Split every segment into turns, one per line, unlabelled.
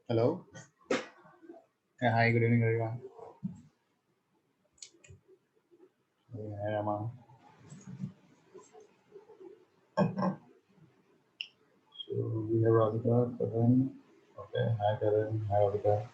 Hello. Yeah, hi, good evening, everyone. Yeah, hi, Rama. So we have Radhika, Karan. Okay, hi, Karan. Hi, Radhika.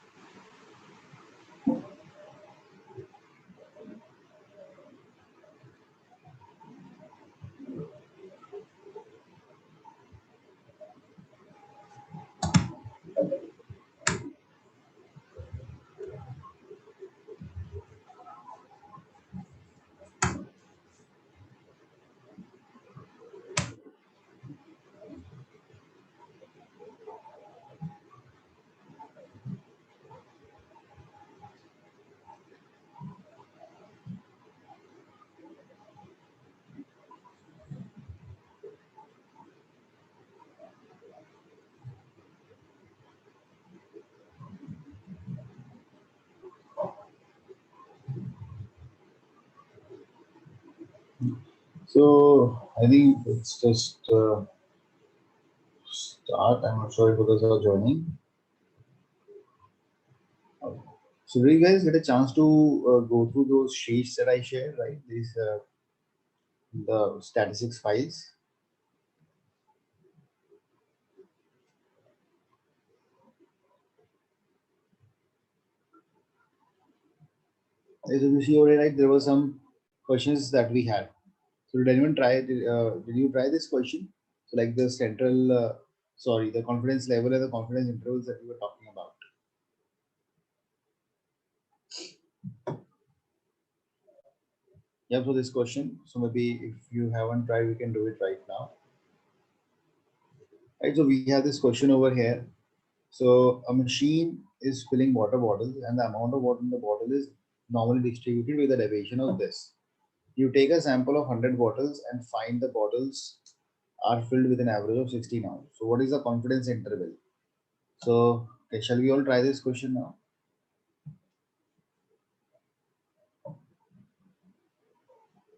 So I think it's just start. I'm not sure if others are joining. Okay. So did you guys get a chance to go through those sheets that I shared, right? These the statistics files. As you see already, right, there were some questions that we had. So did anyone try? Did you try this question? So like the central, sorry, the confidence level and the confidence intervals that we were talking about. Yeah, for this question. So maybe if you haven't tried, we can do it right now. Right. So we have this question over here. So a machine is filling water bottles, and the amount of water in the bottle is normally distributed with a deviation of this. You take a sample of 100 bottles and find the bottles are filled with an average of 16 ounces. So what is the confidence interval? So okay, shall we all try this question now?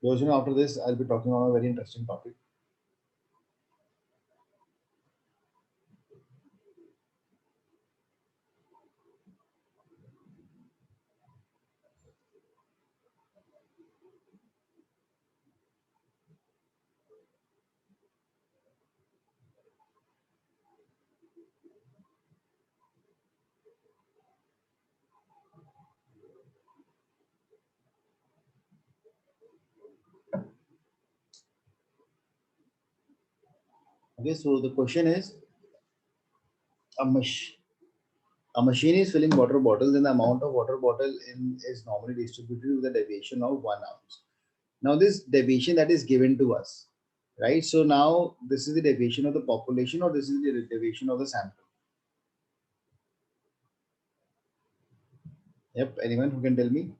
Because after this, I'll be talking on a very interesting topic. Okay, so the question is a mach- a machine is filling water bottles and the amount of water bottle in is normally distributed with a deviation of 1 ounce. Now this deviation that is given to us, right? So now this is the deviation of the population or this is the deviation of the sample. Yep, anyone who can tell me?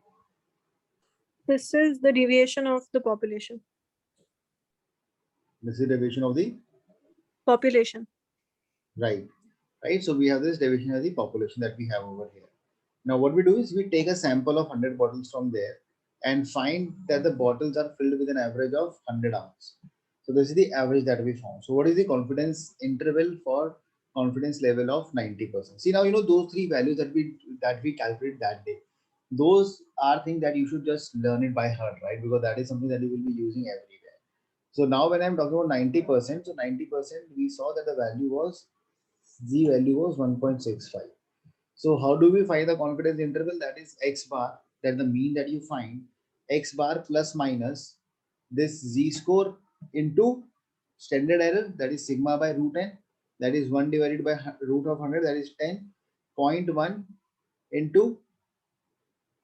This is the deviation of the population.
This is the deviation of the
Population.
right, right? So we have this deviation of the population that we have over here. Now what we do is we take a sample of 100 bottles from there and find that the bottles are filled with an average of 100 ounce. So this is the average that we found. So what is the confidence interval for confidence level of 90%? See now those three values that we calculate that day. Those are things that you should just learn it by heart, right? Because that is something that you will be using everywhere. So now when I'm talking about 90%, so 90% we saw that the value was Z value was 1.65. So how do we find the confidence interval? That is X bar, that the mean that you find, X bar plus minus this Z score into standard error, that is sigma by root n, that is 1 divided by root of 100, that is 10, point 0.1 into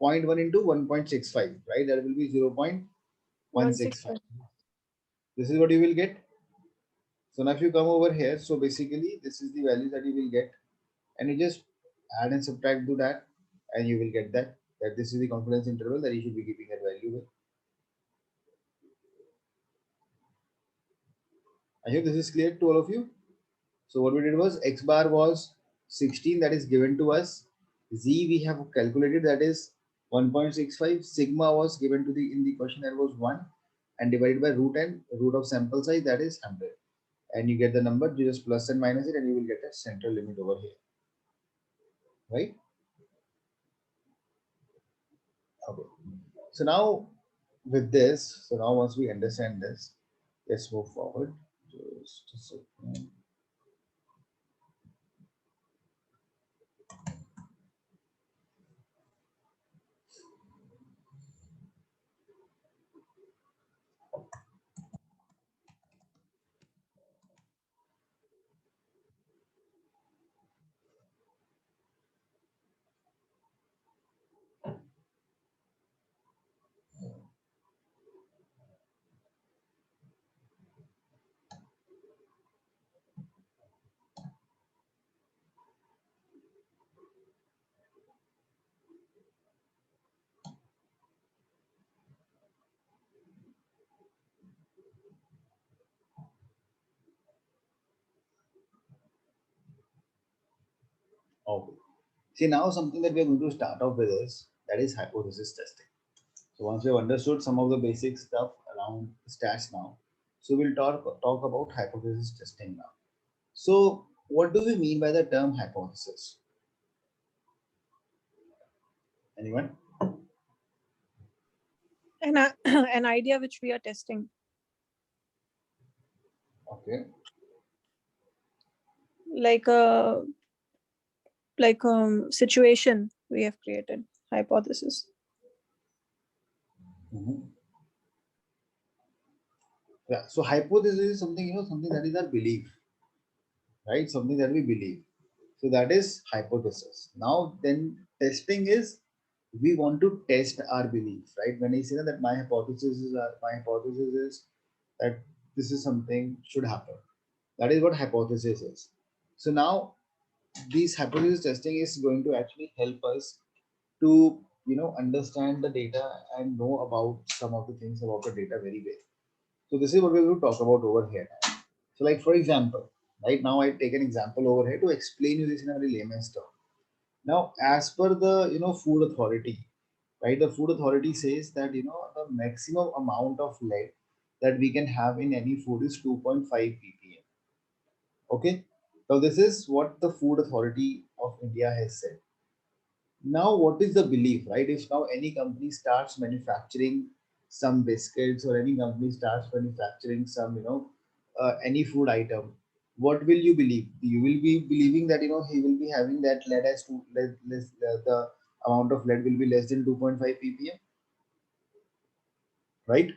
0.1 into 1.65, right? That will be 0.165.
165.
This is what you will get. So now if you come over here, so basically this is the value that you will get, and you just add and subtract to that, and you will get that this is the confidence interval that you should be keeping that value with. I hope this is clear to all of you. So what we did was X bar was 16, that is given to us. Z we have calculated, that is 1.65. Sigma was given to the in the question, that was 1, and divided by root n, root of sample size, that is 100. And you get the number, you just plus and minus it, and you will get a central limit over here. right? Okay. So now with this, so now once we understand this, let's move forward. Just a second. Okay. See, now something that we are going to start off with is that is hypothesis testing. So once we have understood some of the basic stuff around stats now, so we'll talk about hypothesis testing now. So what do we mean by the term hypothesis? Anyone?
An idea which we are testing,
Okay.
like a situation we have created. Hypothesis.
Mhm. Yeah. So hypothesis is something, something that is our belief, right? Something that we believe. So that is hypothesis. Now then testing is we want to test our belief, right? When I say that my hypothesis is that this is something should happen. That is what hypothesis is. So now these hypothesis testing is going to actually help us to understand the data and know about some of the things about the data very well. So this is what we're going to talk about over here. So like for example, right now I take an example over here to explain you this in a very layman's term. Now, as per the food authority, right? The food authority says that the maximum amount of lead that we can have in any food is 2.5 ppm. Okay. So this is what the food authority of India has said. Now, what is the belief, right? If now any company starts manufacturing some biscuits or any company starts manufacturing some, any food item, what will you believe? You will be believing that, he will be having that lead as to the amount of lead will be less than 2.5 ppm, right?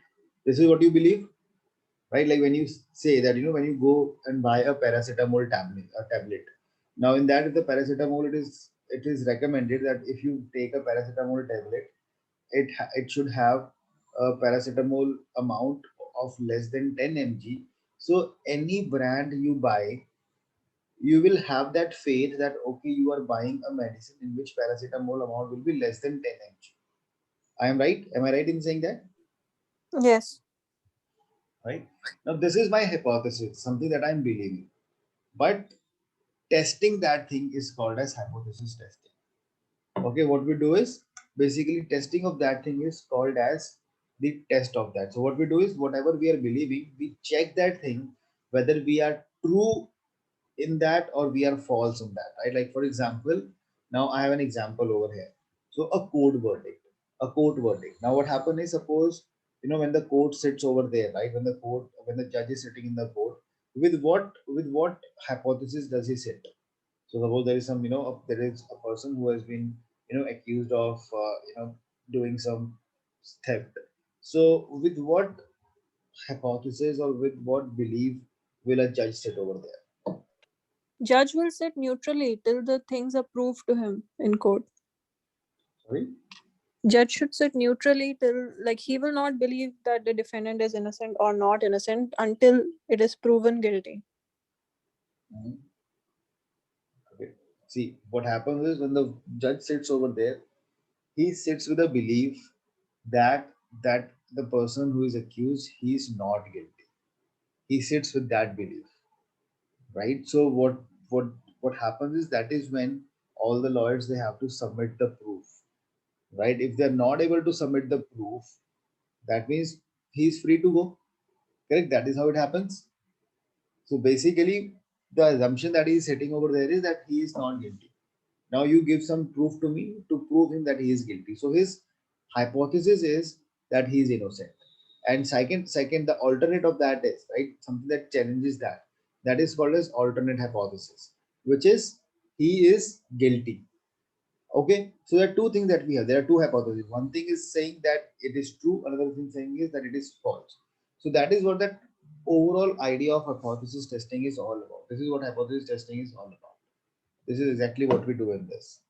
This is what you believe, right? Like when you say that, when you go and buy a paracetamol tablet. Now, in that, the paracetamol, it is recommended that if you take a paracetamol tablet, it should have a paracetamol amount of less than 10 mg. So any brand you buy, you will have that faith that okay, you are buying a medicine in which paracetamol amount will be less than 10 mg. I am right? Am I right in saying that?
Yes.
Right. Now this is my hypothesis, something that I'm believing. But testing that thing is called as hypothesis testing. Okay, what we do is basically testing of that thing is called as the test of that. So what we do is whatever we are believing, we check that thing whether we are true in that or we are false in that, right? Like for example, now I have an example over here. So a court verdict, Now what happens is suppose when the court sits over there, right? When the judge is sitting in the court, with what hypothesis does he sit? So suppose there is some, there is a person who has been, accused of, doing some theft. So with what hypothesis or with what belief will a judge sit over there?
Judge will sit neutrally till the things are proved to him in court.
Sorry.
Judge should sit neutrally till, like, he will not believe that the defendant is innocent or not innocent until it is proven guilty.
Mhm. Okay. See, what happens is when the judge sits over there, he sits with a belief that the person who is accused, he is not guilty. He sits with that belief, right? So what happens is that is when all the lawyers they have to submit the proof, right? If they're not able to submit the proof, that means he's free to go. Correct? That is how it happens. So basically, the assumption that he is sitting over there is that he is not guilty. Now you give some proof to me to prove him that he is guilty. So his hypothesis is that he is innocent. And second, the alternate of that is right something that challenges that. That is called as alternate hypothesis, which is he is guilty. Okay, so there are two things that we have. There are two hypotheses. One thing is saying that it is true. Another thing saying is that it is false. So that is what that overall idea of hypothesis testing is all about. This is what hypothesis testing is all about. This is exactly what we do in this.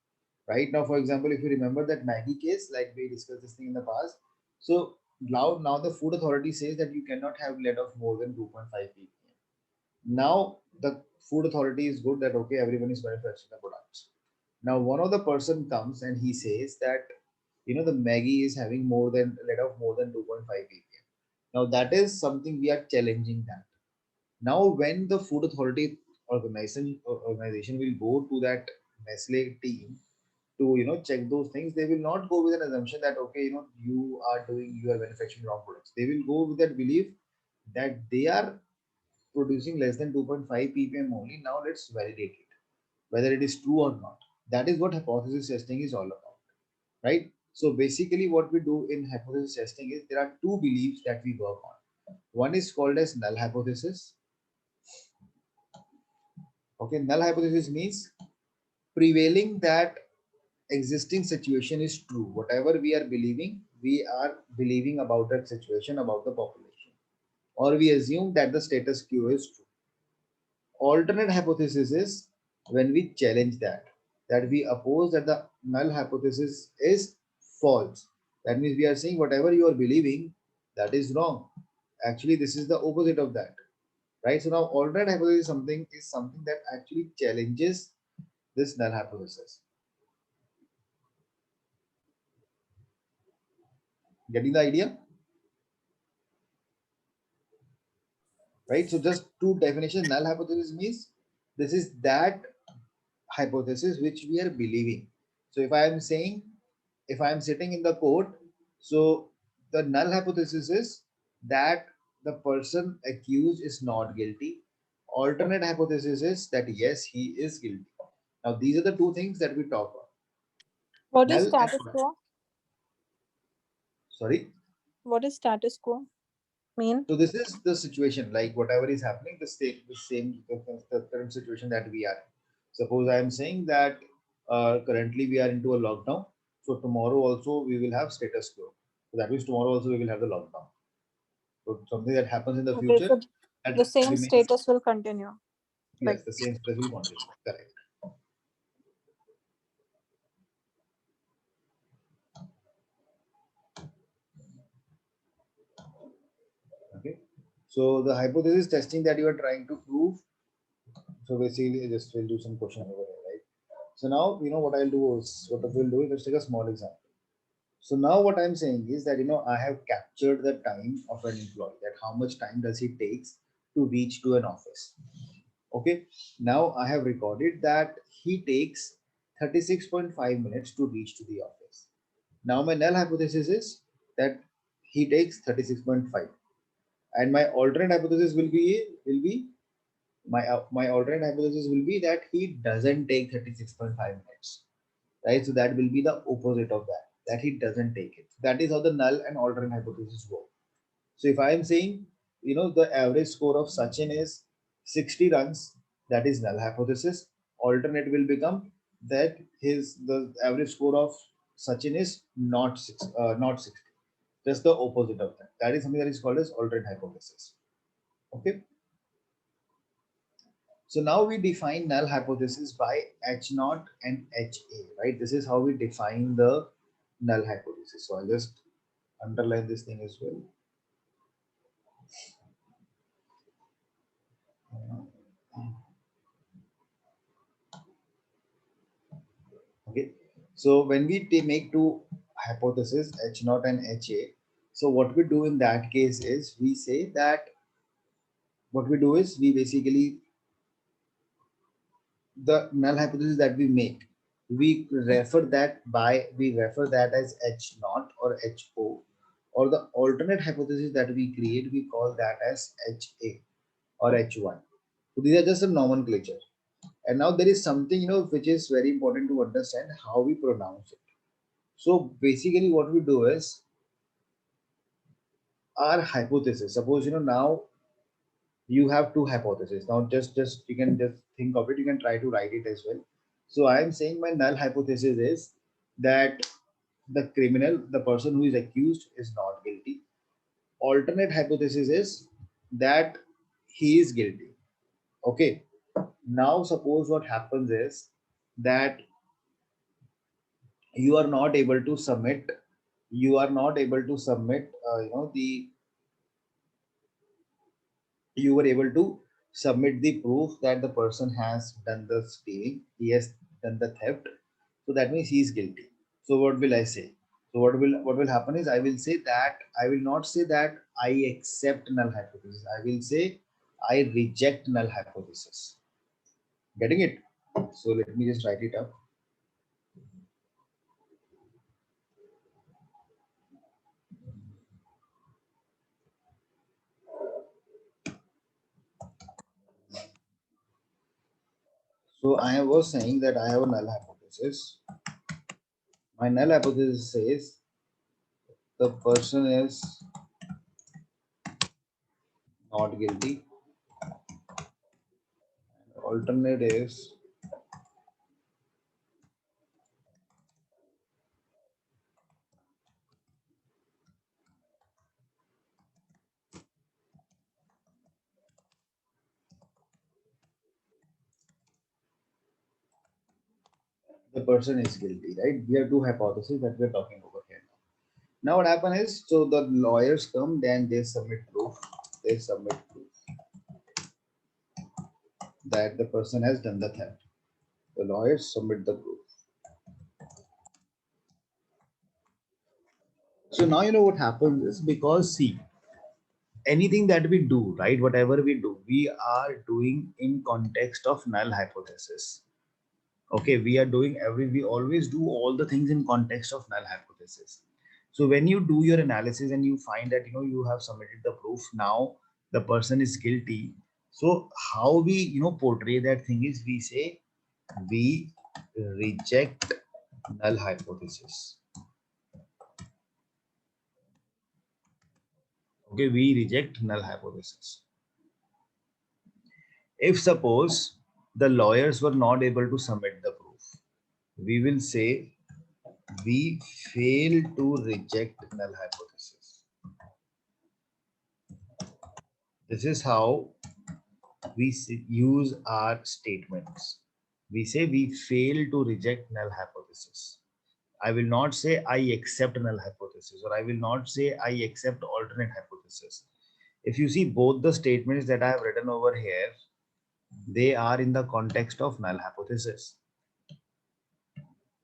Right now, for example, if you remember that Maggie case, like we discussed this thing in the past. So now the food authority says that you cannot have lead of more than 2.5 ppm. Now the food authority is good that okay, everyone is manufacturing the products. Now one of the person comes and he says that the Maggie is having more than lead of more than 2.5 ppm. Now that is something we are challenging that. Now when the food authority organization will go to that Nestle team to check those things, they will not go with an assumption that okay, you are manufacturing wrong products. They will go with that belief that they are producing less than 2.5 ppm only. Now let's validate it whether it is true or not. That is what hypothesis testing is all about, right? So basically what we do in hypothesis testing is there are two beliefs that we work on. One is called as null hypothesis. Okay, null hypothesis means prevailing that existing situation is true. Whatever we are believing, we are believing about that situation, about the population, or we assume that the status quo is true. Alternate hypothesis is when we challenge that we oppose that the null hypothesis is false. That means we are saying whatever you are believing, that is wrong. Actually, this is the opposite of that, right? So now alternate hypothesis is something that actually challenges this null hypothesis. Getting the idea? Right? So just two definitions. Null hypothesis means this is that hypothesis which we are believing. So if I am saying, if I am sitting in the court, so the null hypothesis is that the person accused is not guilty. Alternate hypothesis is that yes, he is guilty. Now these are the two things that we talk about.
What is
Null and
status quo?
sorry.
What is status quo mean?
So this is the situation, like whatever is happening, the current situation that we are in. Suppose I am saying that currently we are into a lockdown. So tomorrow also we will have status quo. So that means tomorrow also we will have the lockdown. So something that happens in the
Okay,
future
so the
that
same
remains,
status will continue.
yes,
Like,
the same status will continue. Correct. Okay. So the hypothesis testing that you are trying to prove. So basically, I just will do some question over here, right? So now what I'll do is what we'll do is let's take a small example. So now what I'm saying is that I have captured the time of an employee, that how much time does he takes to reach to an office. Okay. Now I have recorded that he takes 36.5 minutes to reach to the office. Now my null hypothesis is that he takes 36.5, and my alternate hypothesis will be my alternate hypothesis will be that he doesn't take 36.5 minutes, right? So that will be the opposite of that he doesn't take it. That is how the null and alternate hypothesis work. So if I am saying, the average score of Sachin is 60 runs, that is null hypothesis. Alternate will become that the average score of Sachin is not 60. Just the opposite of that. That is something that is called as alternate hypothesis. Okay. So now we define null hypothesis by H naught and HA, right? This is how we define the null hypothesis. So I'll just underline this thing as well. Okay. So when we make two hypotheses, H naught and HA, so what we do in that case is we say that what we do is we basically the null hypothesis that we make, we refer that as H naught or HO, or the alternate hypothesis that we create, we call that as HA or H1. So these are just a nomenclature. And now there is something, which is very important to understand how we pronounce it. So basically what we do is our hypothesis. Suppose, now you have two hypotheses. Now just you can just think of it. You can try to write it as well. So I am saying my null hypothesis is that the criminal, the person who is accused, is not guilty. Alternate hypothesis is that he is guilty. Okay. Now suppose what happens is that you are not able to submit, the you were able to submit the proof that the person has done the stealing, he has done the theft. So that means he is guilty. So what will I say? So what will happen is I will say that I will not say that I accept null hypothesis. I will say I reject null hypothesis. Getting it? So let me just write it up. So I was saying that I have a null hypothesis. My null hypothesis says the person is not guilty. Alternate is the person is guilty, right? We have two hypotheses that we're talking over here. Now what happens is, so the lawyers come, then they submit proof. They submit proof that the person has done the theft. The lawyers submit the proof. So now you know what happens is, because see, anything that we do, right, whatever we do, we are doing in context of null hypothesis. Okay, we always do all the things in context of null hypothesis. So when you do your analysis and you find that you have submitted the proof, now the person is guilty. So how we portray that thing is, we say we reject null hypothesis. Okay, we reject null hypothesis. If suppose the lawyers were not able to submit the proof, we will say we fail to reject null hypothesis. This is how we use our statements. We say we fail to reject null hypothesis. I will not say I accept null hypothesis, or I will not say I accept alternate hypothesis. If you see both the statements that I have written over here, they are in the context of null hypothesis.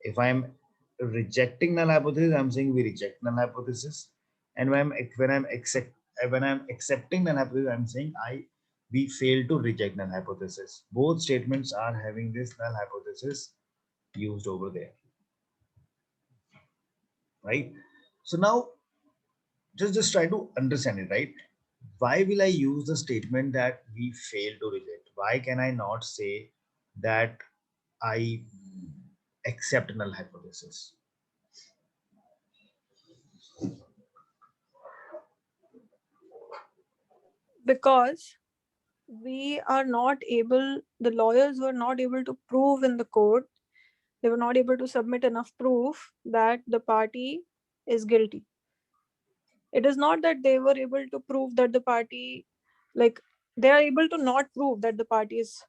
If I am rejecting null hypothesis, I'm saying we reject null hypothesis. And when I'm accepting null hypothesis, I'm saying we fail to reject null hypothesis. Both statements are having this null hypothesis used over there. Right? So now just try to understand it, right? Why will I use the statement that we fail to reject? Why can I not say that I accept null hypothesis?
Because the lawyers were not able to prove in the court, they were not able to submit enough proof that the party is guilty. It is not that they were able to prove that the party, like, they are able to not prove that the party is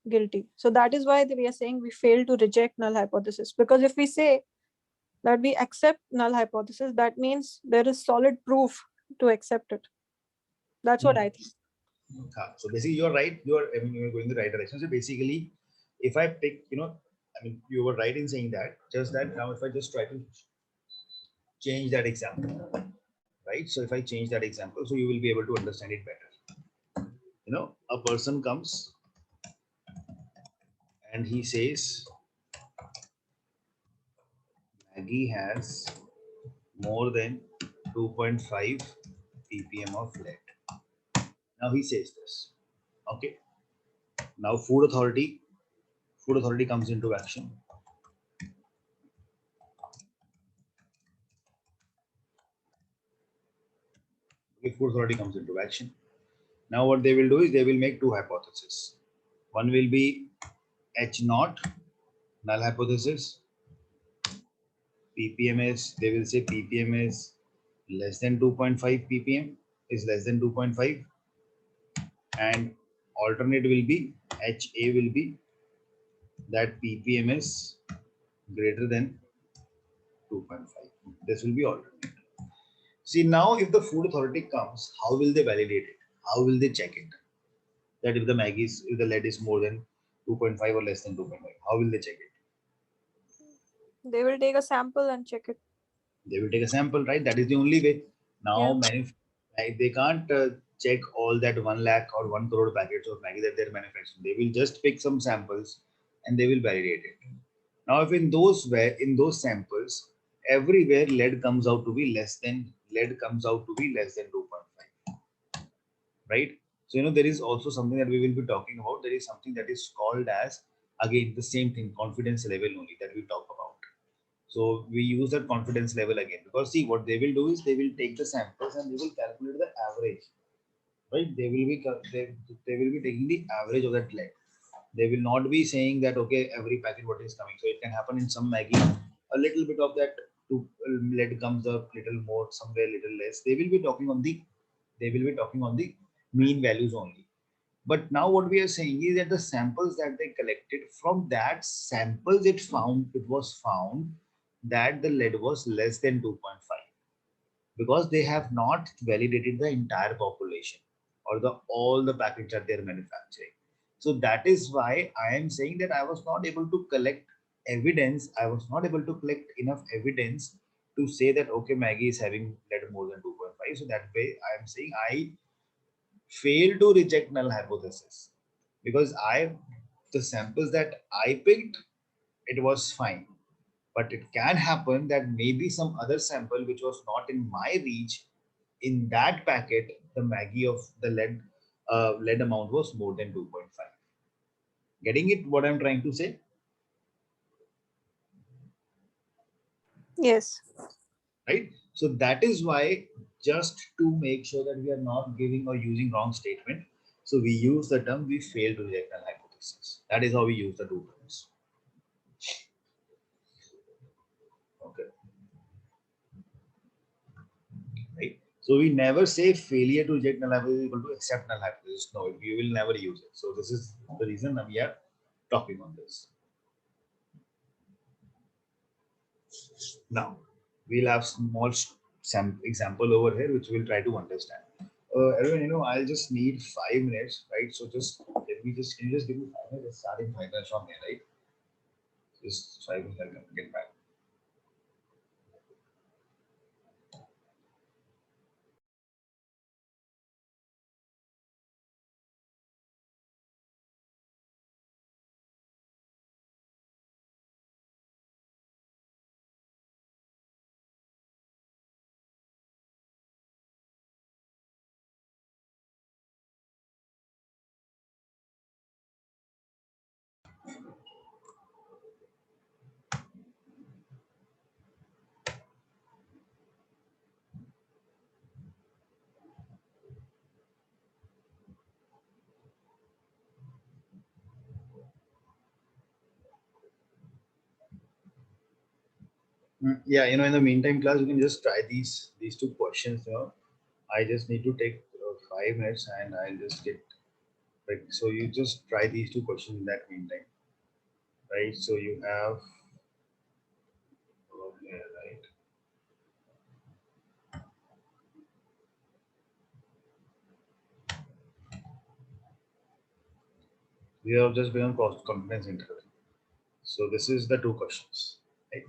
guilty. So that is why we are saying we fail to reject null hypothesis. Because if we say that we accept null hypothesis, that means there is solid proof to accept it. That's what I think.
So basically, you're right. You're going in the right direction. So basically, if I pick, you were right in saying that. Just that now, if I just try to change that example, right? So if I change that example, so you will be able to understand it better. A person comes and he says, Maggie has more than 2.5 ppm of lead. Now he says this. Okay. Now food authority Food authority comes into action. If food authority comes into action, now what they will do is they will make two hypotheses. One will be H naught, null hypothesis. ppm is, they will say ppm is less than 2.5, ppm is less than 2.5, and alternate will be HA will be that ppm is greater than 2.5. This will be alternate. See, now if the food authority comes, how will they validate it? How will they check it? That if the Maggi is, if the lead is more than 2.5 or less than 2.5, how will they check it?
They will take a sample and check it.
They will take a sample, right? That is the only way.
Yeah.
Now, they can't check all that 1 lakh or 1 crore packets of Maggi that they're manufacturing. They will just pick some samples and they will validate it. Now, if in those samples, everywhere lead comes out to be less than 2.5, right? So there is also something that we will be talking about. There is something that is called as, again, the same thing, confidence level only that we talk about. So we use that confidence level again, because see, what they will do is they will take the samples and they will calculate the average, right? They will be taking the average of that lead. They will not be saying that okay, every packet what is coming. So it can happen in some Maggi, a little bit of that lead comes up, little more, somewhere little less. They will be talking on the mean values only. But now what we are saying is that the samples that they collected, from that samples it was found that the lead was less than 2.5, because they have not validated the entire population or the all the packets that they're manufacturing. So that is why I am saying that I was not able to collect evidence. I was not able to collect enough evidence to say that okay, Maggie is having lead more than 2.5. So that way I am saying I fail to reject null hypothesis, because the samples that I picked, it was fine. But it can happen that maybe some other sample which was not in my reach, in that packet, the Maggie of the lead amount was more than 2.5. Getting it? What I'm trying to say?
Yes.
Right? So that is why, just to make sure that we are not giving or using wrong statement, so we use the term we fail to reject null hypothesis. That is how we use the two terms. Okay. Right? So we never say failure to reject null hypothesis is equal to accept null hypothesis. No, we will never use it. So this is the reason we are talking on this. Now we'll have small example over here which we'll try to understand. Everyone, I'll just need 5 minutes, right? So can you just give me 5 minutes? Starting 5 minutes from here, right? Just 5 minutes, I'll get back. Yeah, in the meantime, class, you can just try these two questions. I just need to take 5 minutes and I'll just get like, so you just try these two questions in that meantime, right? So you have okay, right? We have just been on cost confidence interval. So this is the two questions, right?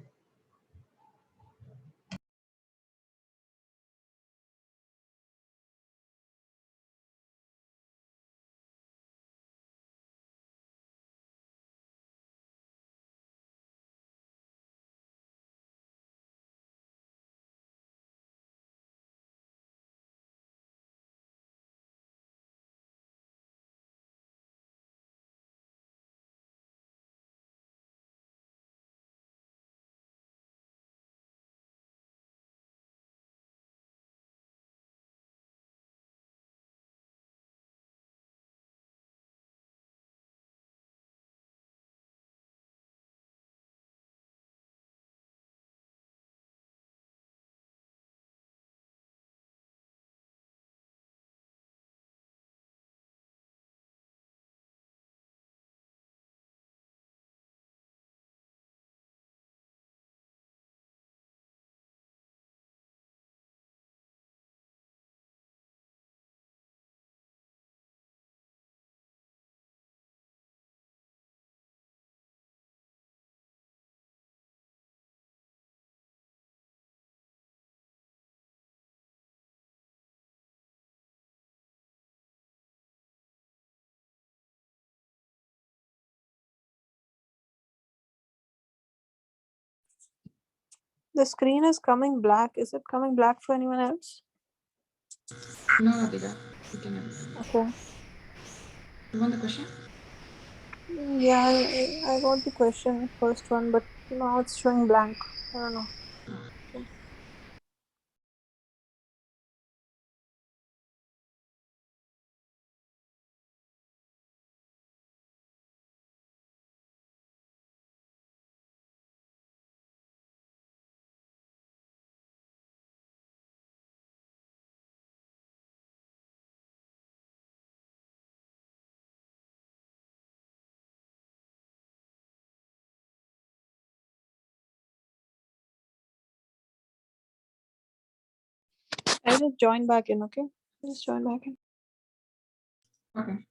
The screen is coming black. Is it coming black for anyone else?
No, Radhika. You can edit.
Okay.
You want the question?
Yeah, I got the question, first one, but now it's showing blank. I don't know. I just join back in, okay? Just join back in.
Okay.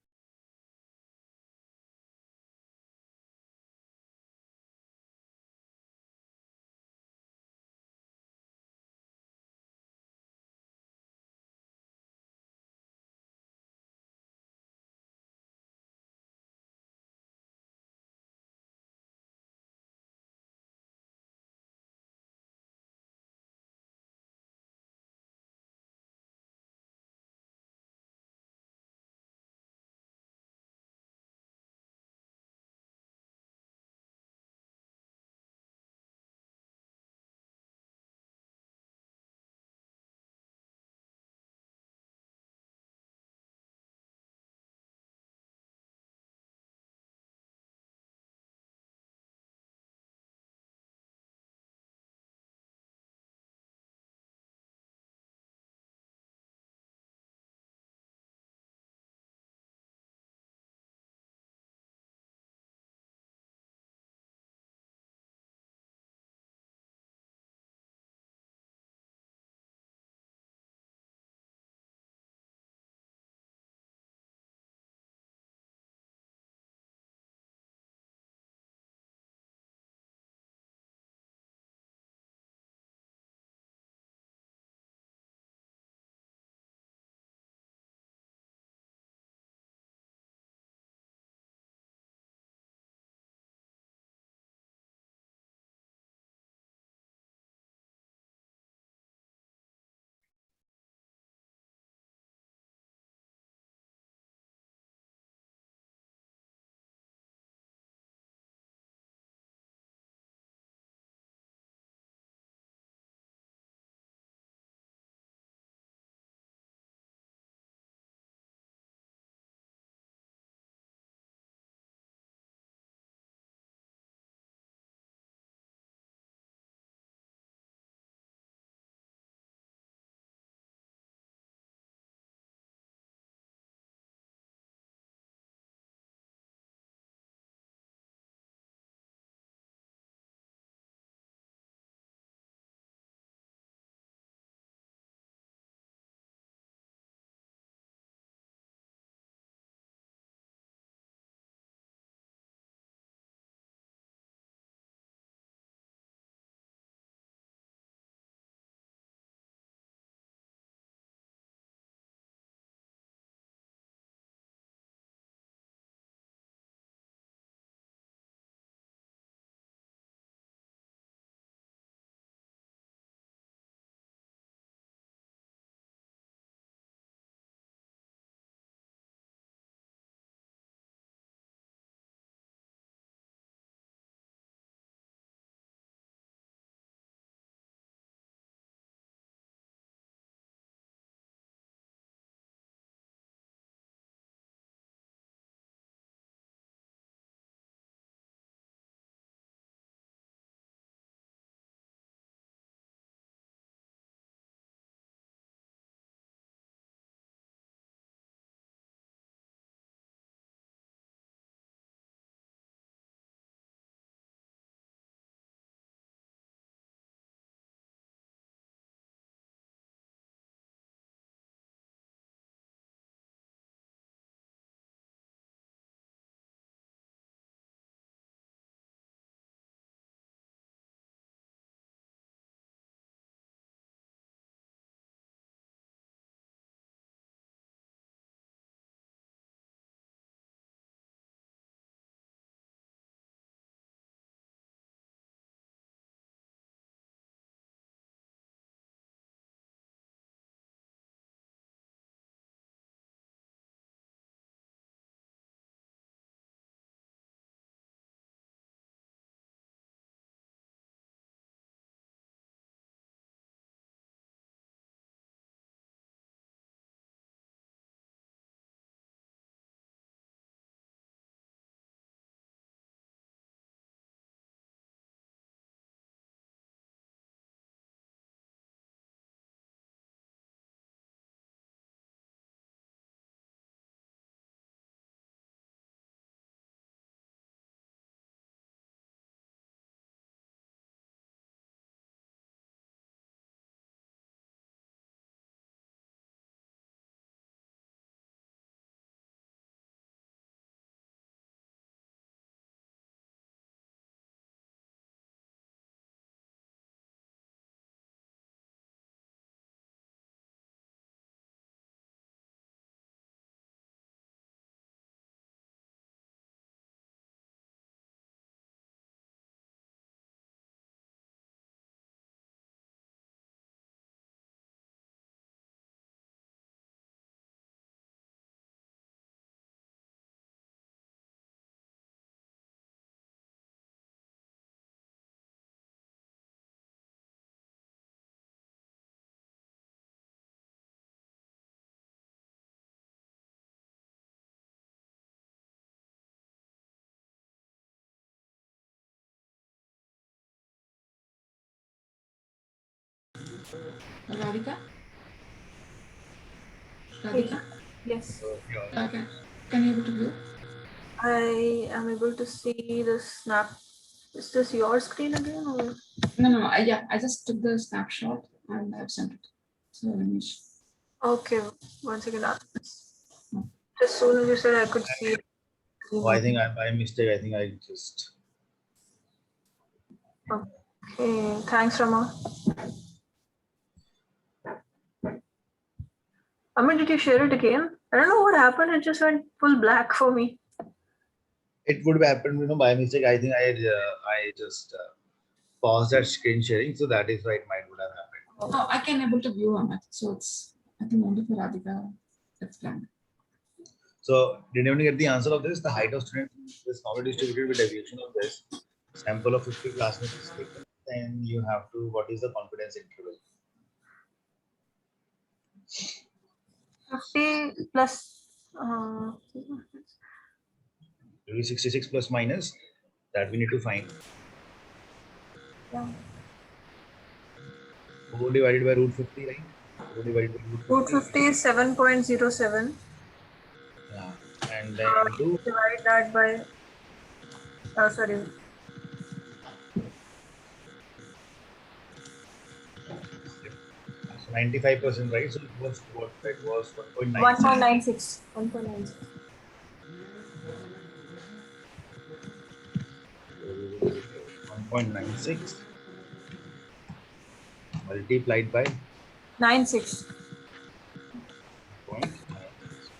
Radhika? Radhika?
Yes,
Okay. Can you able to view?
I am able to see the snap. Is this your screen again or?
No. I just took the snapshot and I've sent it. So image.
Okay, one second. As soon as you said I could see it.
Oh, I think by mistake, I think I just.
Okay, thanks, Rama. Amit, did you share it again? I don't know what happened. It just went full black for me.
It would have happened, by mistake. I think I just paused that screen sharing, so that is why it might would have happened.
Oh, I can able to view on it. So it's, I think only for Radhika it's blank.
So did anyone get the answer of this? The height of student is normally distributed with deviation of this. Sample of 50 classmates is taken, and you have to, what is the confidence interval?
50 plus.
Maybe 66 plus minus, that we need to find.
Yeah.
4 divided by root 50, right? 4 divided by
Root 50 is 7.07.
Yeah. And then into
Divide that by. Sorry.
95%, right? So it was what? It was 1.9.
1.96. 1.96.
1.96 multiplied by
96.
0.96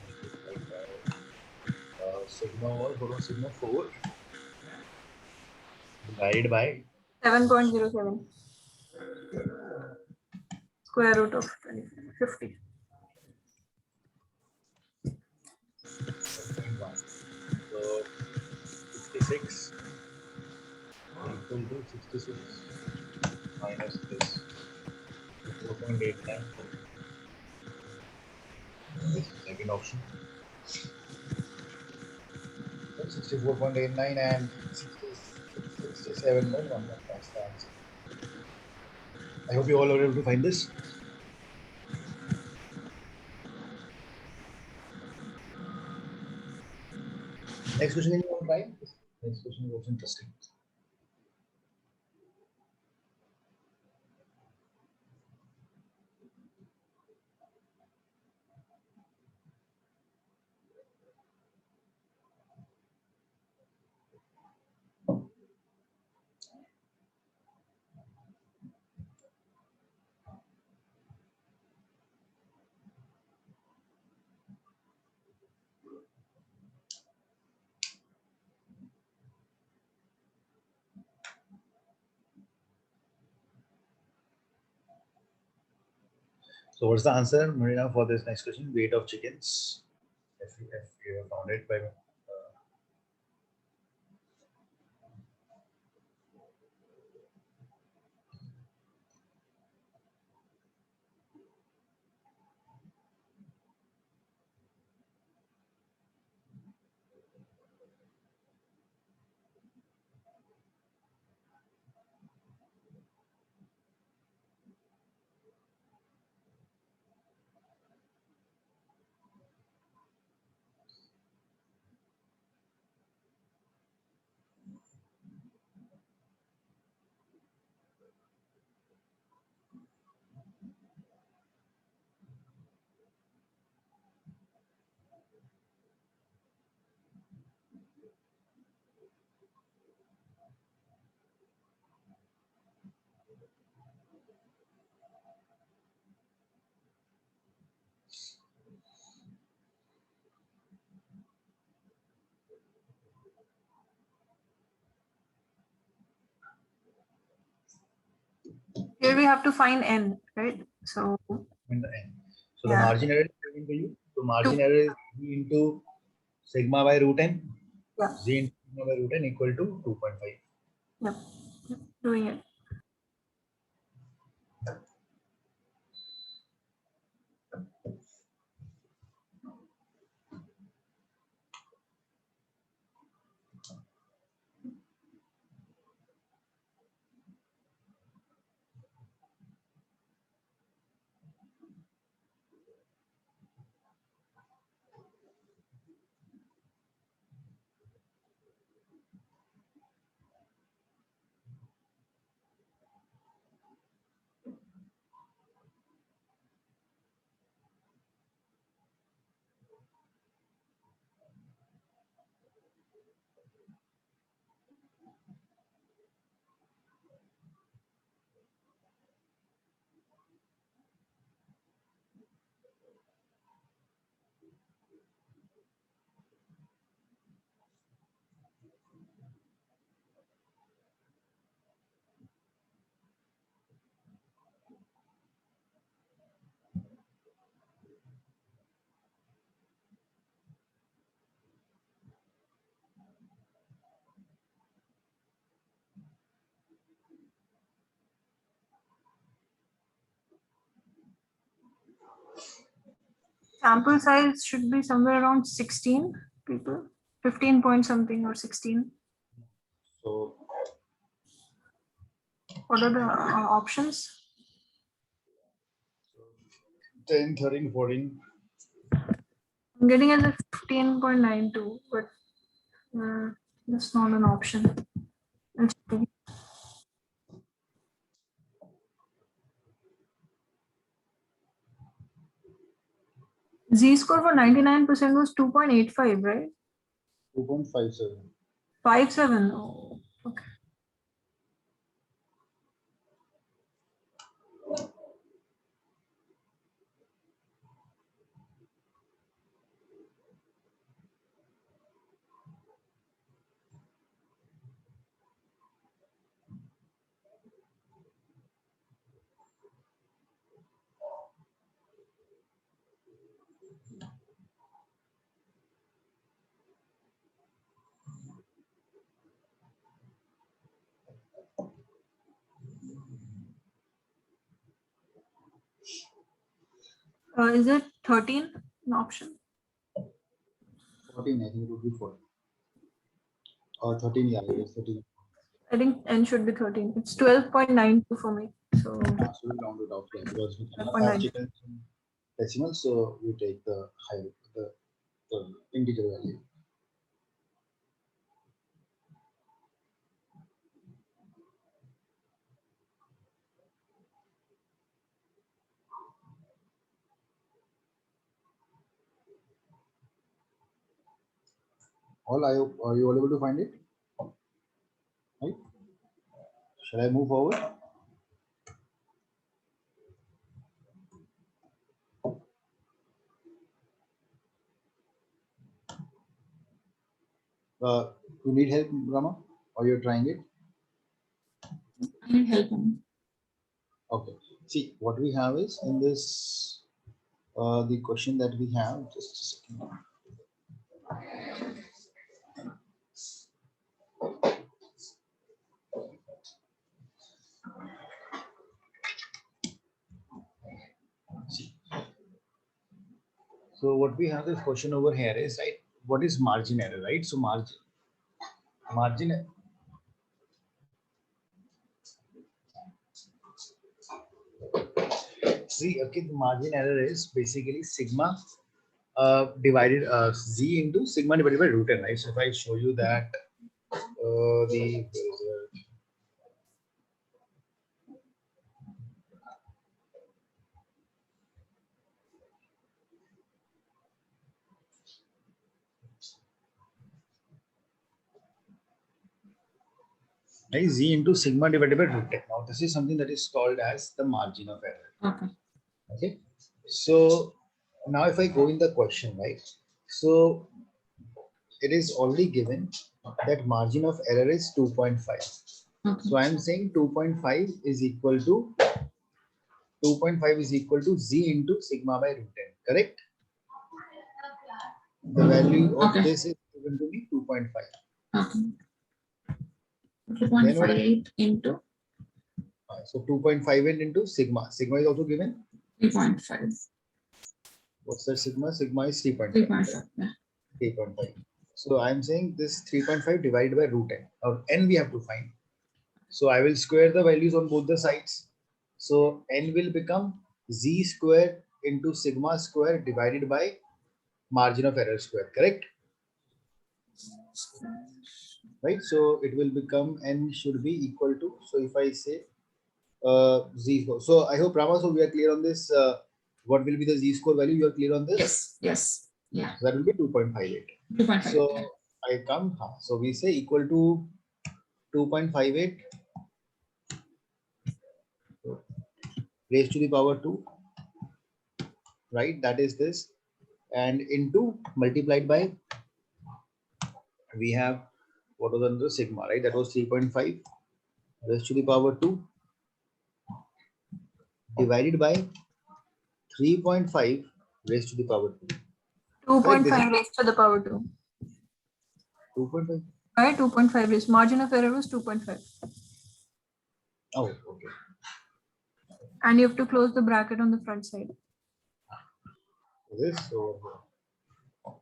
multiplied by sigma was, what was sigma 4 divided by
7.07. Square root of 50.
1.1. So 66 equal to 66 minus this 4.89. This is second option. 64.89 and 67.11. That's the answer. I hope you all are able to find this. Next question, anyone want to try? Next question was interesting. So what's the answer, Marina, for this next question? Weight of chickens. If you have found it by
Here we have to find n, right? So
in the end. So the
Yeah.
margin error is given to you. So margin error is Z into sigma by root n.
Yeah.
Z into sigma by root n equal to 2.5.
Yep. Doing it. sample size should be somewhere around 16 people, 15 point something or 16.
So
What are the options?
10, 13, 14.
I'm getting as a 15.92, but that's not an option. I'll check again. Z-score for 99% was 2.85, right?
2.57.
57. Oh, okay. Is it 13 an option?
14, I think it would be 14. Or 13, yeah, it is 13.
I think N should be 13. It's 12.92 for me. So
So we round it off, yeah, because we cannot
12.9.
have chickens in decimals, so we take the high, the integer value. All are you all able to find it? Right? Shall I move forward? You need help, Rama, or you're trying it?
I need help.
Okay. See, what we have is in this, the question that we have, just a second. See. So what we have this question over here is, right, what is margin error, right? So margin see, okay, the margin error is basically sigma divided z into sigma divided by root n, right? So if I show you that the right, z into sigma divided by root n. Now this is something that is called as the margin of error.
Okay.
Okay, so now if I go in the question, right, so it is already given that margin of error is 2.5.
Okay.
So I am saying 2.5 is equal to 2.5 is equal to z into sigma by root n, correct? The value of
Okay.
this is given to me 2.5.
Okay. 2.58 into
So 2.58 into sigma. Sigma is also given.
3.5.
What's that sigma? Sigma is 3.5.
3.5. Yeah.
3.5. So I'm saying this 3.5 divided by root n, or n we have to find. So I will square the values on both the sides. So n will become z square into sigma square divided by margin of error square, correct? Right. So it will become n should be equal to. So if I say z score. So I hope Rama, so we are clear on this. What will be the z score value? You are clear on this?
Yes. Yes. Yeah.
So that will be 2.58.
2.5.
So I come, so we say equal to 2.58 raised to the power 2, right? That is this, and into multiplied by, we have what was under sigma, right? That was 3.5 raised to the power 2 divided by 3.5 raised to the power 2.
2.5 raised to the power 2.
2.5.
Right, 2.5 raised. Margin of error was 2.5.
Oh, okay.
And you have to close the bracket on the front side.
this over here.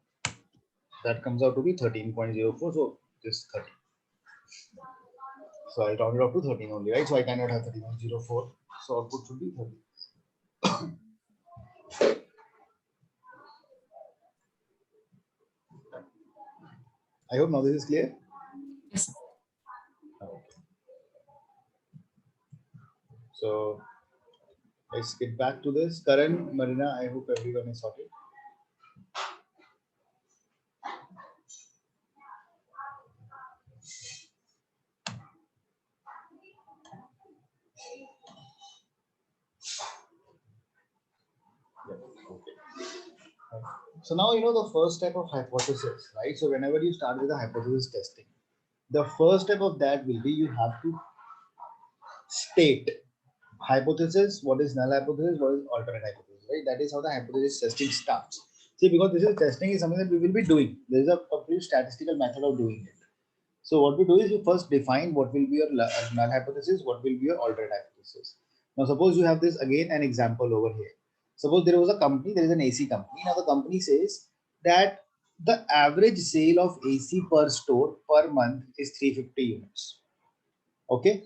That comes out to be 13.04. So this 30. So I'll round it up to 13 only, right? So I cannot have 31.04. So output should be 30. I hope now this is clear.
Yes.
Okay. So let's get back to this. Karan, Marina, I hope everyone is sorted. Yeah, okay. So now you know the first step of hypothesis, right? So whenever you start with a hypothesis testing, the first step of that will be you have to state hypothesis, what is null hypothesis, what is alternate hypothesis, right? That is how the hypothesis testing starts. See, because this is testing is something that we will be doing. There is a complete statistical method of doing it. So what we do is you first define what will be your null hypothesis, what will be your alternate hypothesis. Now suppose you have this again an example over here. Suppose there was a company, there is an AC company. Now the company says that the average sale of AC per store per month is 350 units. Okay.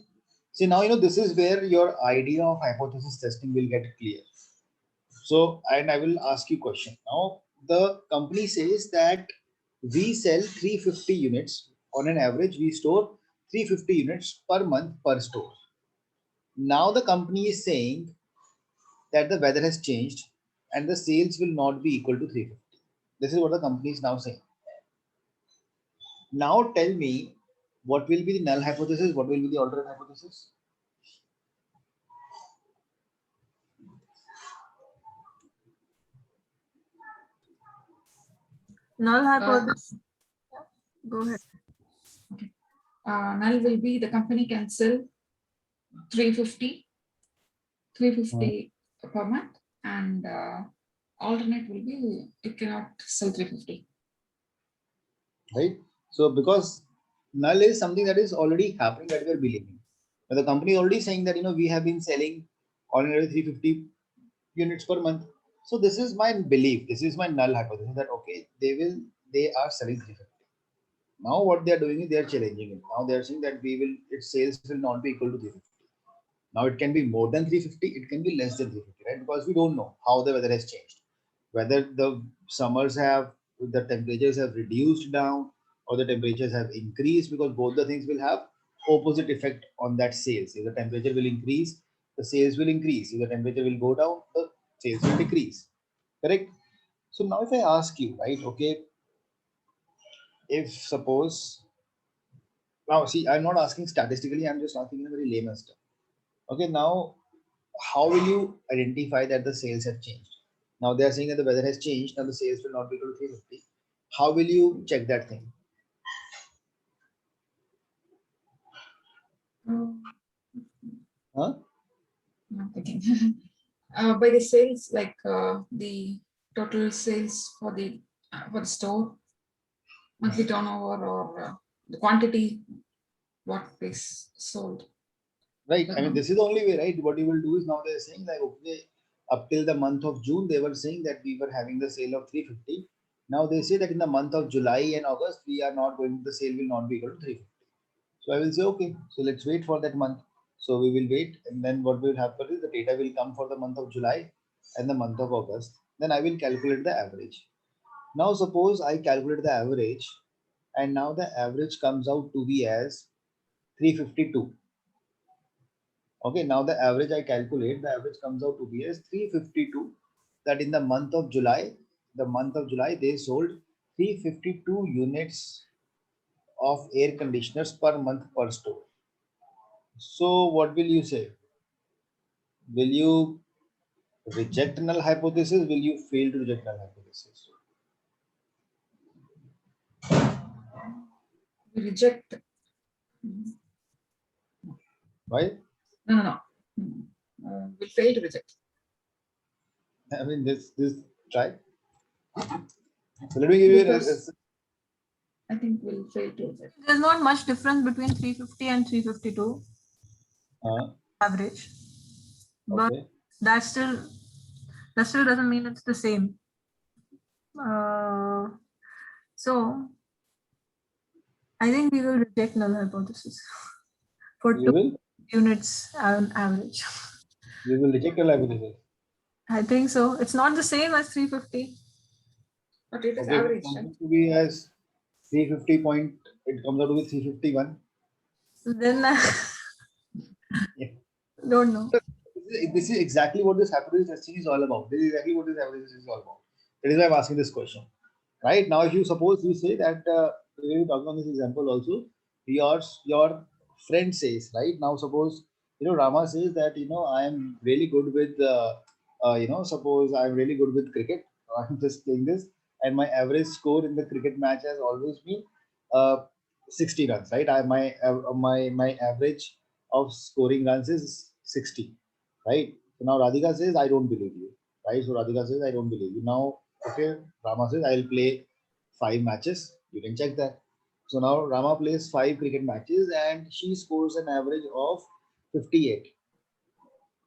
See now you know this is where your idea of hypothesis testing will get clear. So and I will ask you question. Now the company says that we sell 350 units on an average. We store 350 units per month per store. Now the company is saying that the weather has changed and the sales will not be equal to 350. This is what the company is now saying. Now tell me what will be the null hypothesis, what will be the alternate hypothesis?
Null hypothesis. Go ahead.
Null will be the company can sell 350 per month, and alternate will be it cannot sell 350.
Right? So because null is something that is already happening that we are believing. Now the company is already saying that you know we have been selling on an average 350 units per month. So this is my belief. This is my null hypothesis that okay, they are selling 350. Now what they are doing is they are challenging it. Now they are saying that its sales will not be equal to 350. Now it can be more than 350, it can be less than 350, right? Because we don't know how the weather has changed. Whether the temperatures have reduced down or the temperatures have increased, because both the things will have opposite effect on that sales. If the temperature will increase, the sales will increase. If the temperature will go down, the sales will decrease. Correct? So now if I ask you, right, okay, if suppose now see, I'm not asking statistically, I'm just asking in a very layman's term. Okay, now how will you identify that the sales have changed? Now they are saying that the weather has changed, now the sales will not be equal to 350. How will you check that thing? Huh?
I'm thinking. By the sales, like the total sales for the store, monthly turnover, or the quantity what is sold.
Right. I mean, this is the only way, right? What you will do is now they're saying like, okay, up till the month of June, they were saying that we were having the sale of 350. Now they say that in the month of July and August, we are not going, the sale will not be equal to 350. So I will say, okay, so let's wait for that month. So we will wait, and then what will happen is the data will come for the month of July and the month of August. Then I will calculate the average. Now suppose I calculate the average, and now the average comes out to be as 352. Okay, now the average I calculate, the average comes out to be as 352. That in the month of July, they sold 352 units of air conditioners per month per store. So what will you say? Will you reject null hypothesis? Will you fail to reject null hypothesis?
We reject.
Why?
No. We'll fail to reject.
I mean, this try. So let me give you
I think we'll fail to reject.
There's not much difference between 350 and 352 average, but
okay.
that still doesn't mean it's the same. So I think we will reject null hypothesis for
You
2
will
units on average.
reject your hypothesis.
I think so. It's not the same as 350.
But it is
Okay, if it
average,
comes
right?
out to be as 350 point, it comes out to be 351.
Then I
Yeah.
don't know.
This is exactly what this hypothesis testing is all about. This is exactly what this hypothesis is all about. That is why I'm asking this question. Right now, if you suppose you say that we will talk on this example also, your friend says, right now, suppose Rama says that I am really good with suppose I'm really good with cricket. I'm just playing this, and my average score in the cricket match has always been uh, 60 runs. Right, my average of scoring runs is 60. Right. So now Radhika says I don't believe you. Right. So Radhika says I don't believe you. Now okay, Rama says I'll play 5 matches. You can check that. So now Rama plays 5 cricket matches and she scores an average of 58.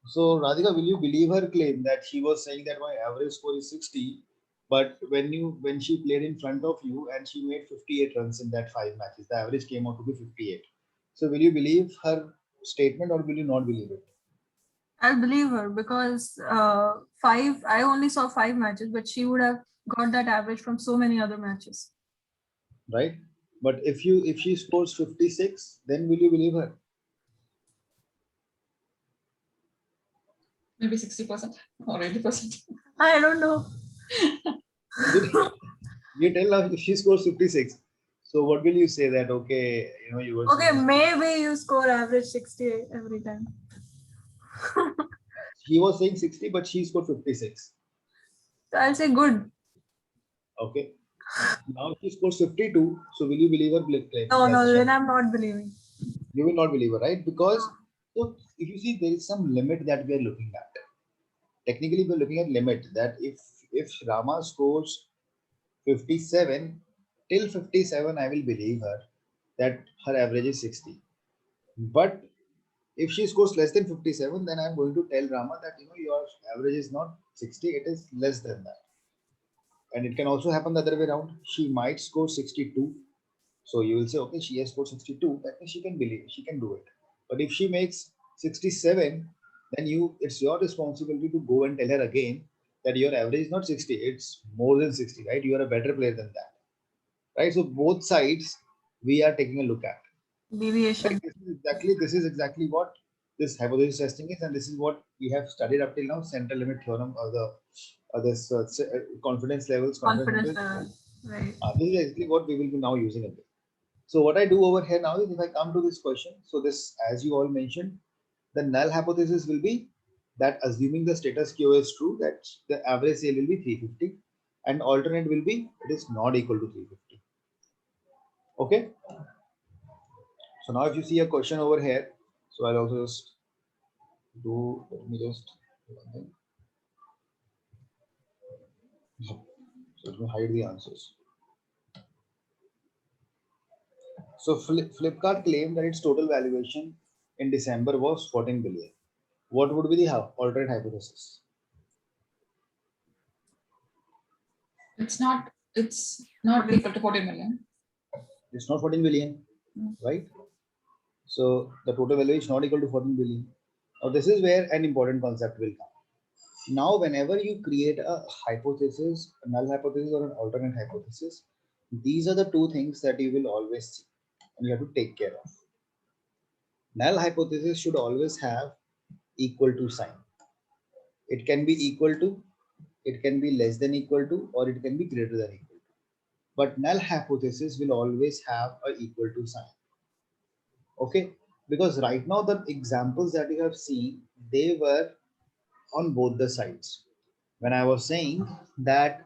So Radhika, will you believe her claim that she was saying that my average score is 60, but when she played in front of you and she made 58 runs in that 5 matches, the average came out to be 58. So will you believe her statement or will you not believe it?
I'll believe her because I only saw 5 matches, but she would have got that average from so many other matches.
Right? But if she scores 56, then will you believe her?
Maybe 60% or 80%.
I don't know.
You tell her if she scores 56. So what will you say that okay, you were
Okay,
saying
maybe you score average 60 every time.
he was saying 60, but she scored 56.
So I'll say good.
Okay. Now she scores 52. So will you believe her claim?
No, then I'm not believing.
You will not believe her, right? Because so if you see there is some limit that we are looking at. Technically, we're looking at limit that if Rama scores 57 till 57, I will believe her that her average is 60. But if she scores less than 57, then I'm going to tell Rama that your average is not 60, it is less than that. And it can also happen the other way around. She might score 62. So you will say, okay, she has scored 62, that means she can believe, she can do it. But if she makes 67, then it's your responsibility to go and tell her again that your average is not 60, it's more than 60, right? You are a better player than that. Right? So both sides we are taking a look at.
Deviation.
Right? This is exactly what this hypothesis testing is, and this is what we have studied up till now: central limit theorem, or this confidence levels, confidence
Confidence
intervals.
level. Right.
This is exactly what we will be now using again. So what I do over here now is if I come to this question, so this, as you all mentioned, the null hypothesis will be that assuming the status quo is true, that the average sale will be 350, and alternate will be it is not equal to 350. Okay. So now if you see a question over here, so I'll also just let me just do one thing. So let me hide the answers. So Flipkart claimed that its total valuation in December was 14 billion. What would be the alternate hypothesis?
It's not equal to 40 million.
It's not 14 billion, right? So the total value is not equal to 14 billion. Now this is where an important concept will come. Now, whenever you create a hypothesis, a null hypothesis or an alternate hypothesis, these are the two things that you will always see and you have to take care of. Null hypothesis should always have equal to sign. It can be equal to, it can be less than equal to, or it can be greater than equal to. But null hypothesis will always have a equal to sign. Okay, because right now the examples that you have seen, they were on both the sides. When I was saying that,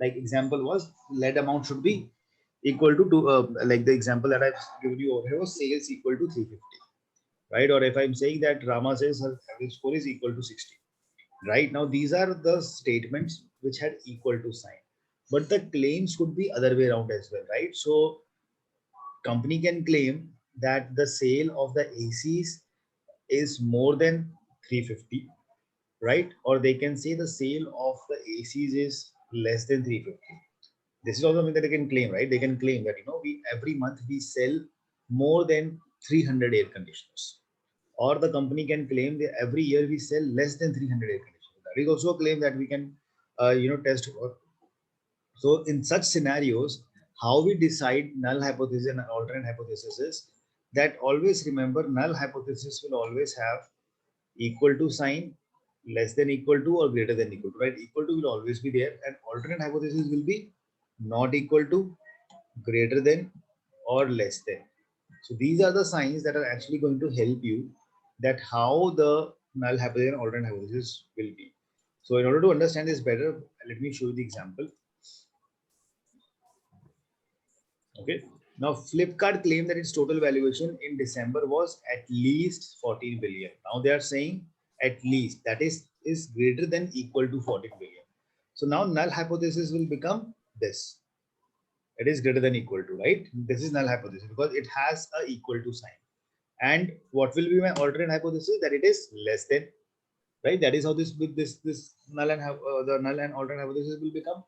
like example was lead amount should be equal to like the example that I've given you over here was sales equal to 350, right? Or if I'm saying that Rama says her average score is equal to 60, right? Now these are the statements which had equal to sign, but the claims could be other way around as well, right? So company can claim that the sale of the ACs is more than 350, right? Or they can say the sale of the ACs is less than 350. This is also something that they can claim, right? They can claim that, we every month we sell more than 300 air conditioners, or the company can claim that every year we sell less than 300 air conditioners. That is also a claim that we can, test for. So in such scenarios, how we decide null hypothesis and alternate hypothesis is that always remember null hypothesis will always have equal to sign, less than equal to, or greater than equal to, right? Equal to will always be there, and alternate hypothesis will be not equal to, greater than, or less than. So these are the signs that are actually going to help you that how the null hypothesis and alternate hypothesis will be. So in order to understand this better, let me show you the example. Okay. Now Flipkart claimed that its total valuation in December was at least 14 billion. Now they are saying at least, that is greater than equal to 14 billion. So now null hypothesis will become this. It is greater than equal to, right? This is null hypothesis because it has a equal to sign. And what will be my alternate hypothesis? That it is less than, right? That is how this null and the null and alternate hypothesis will become.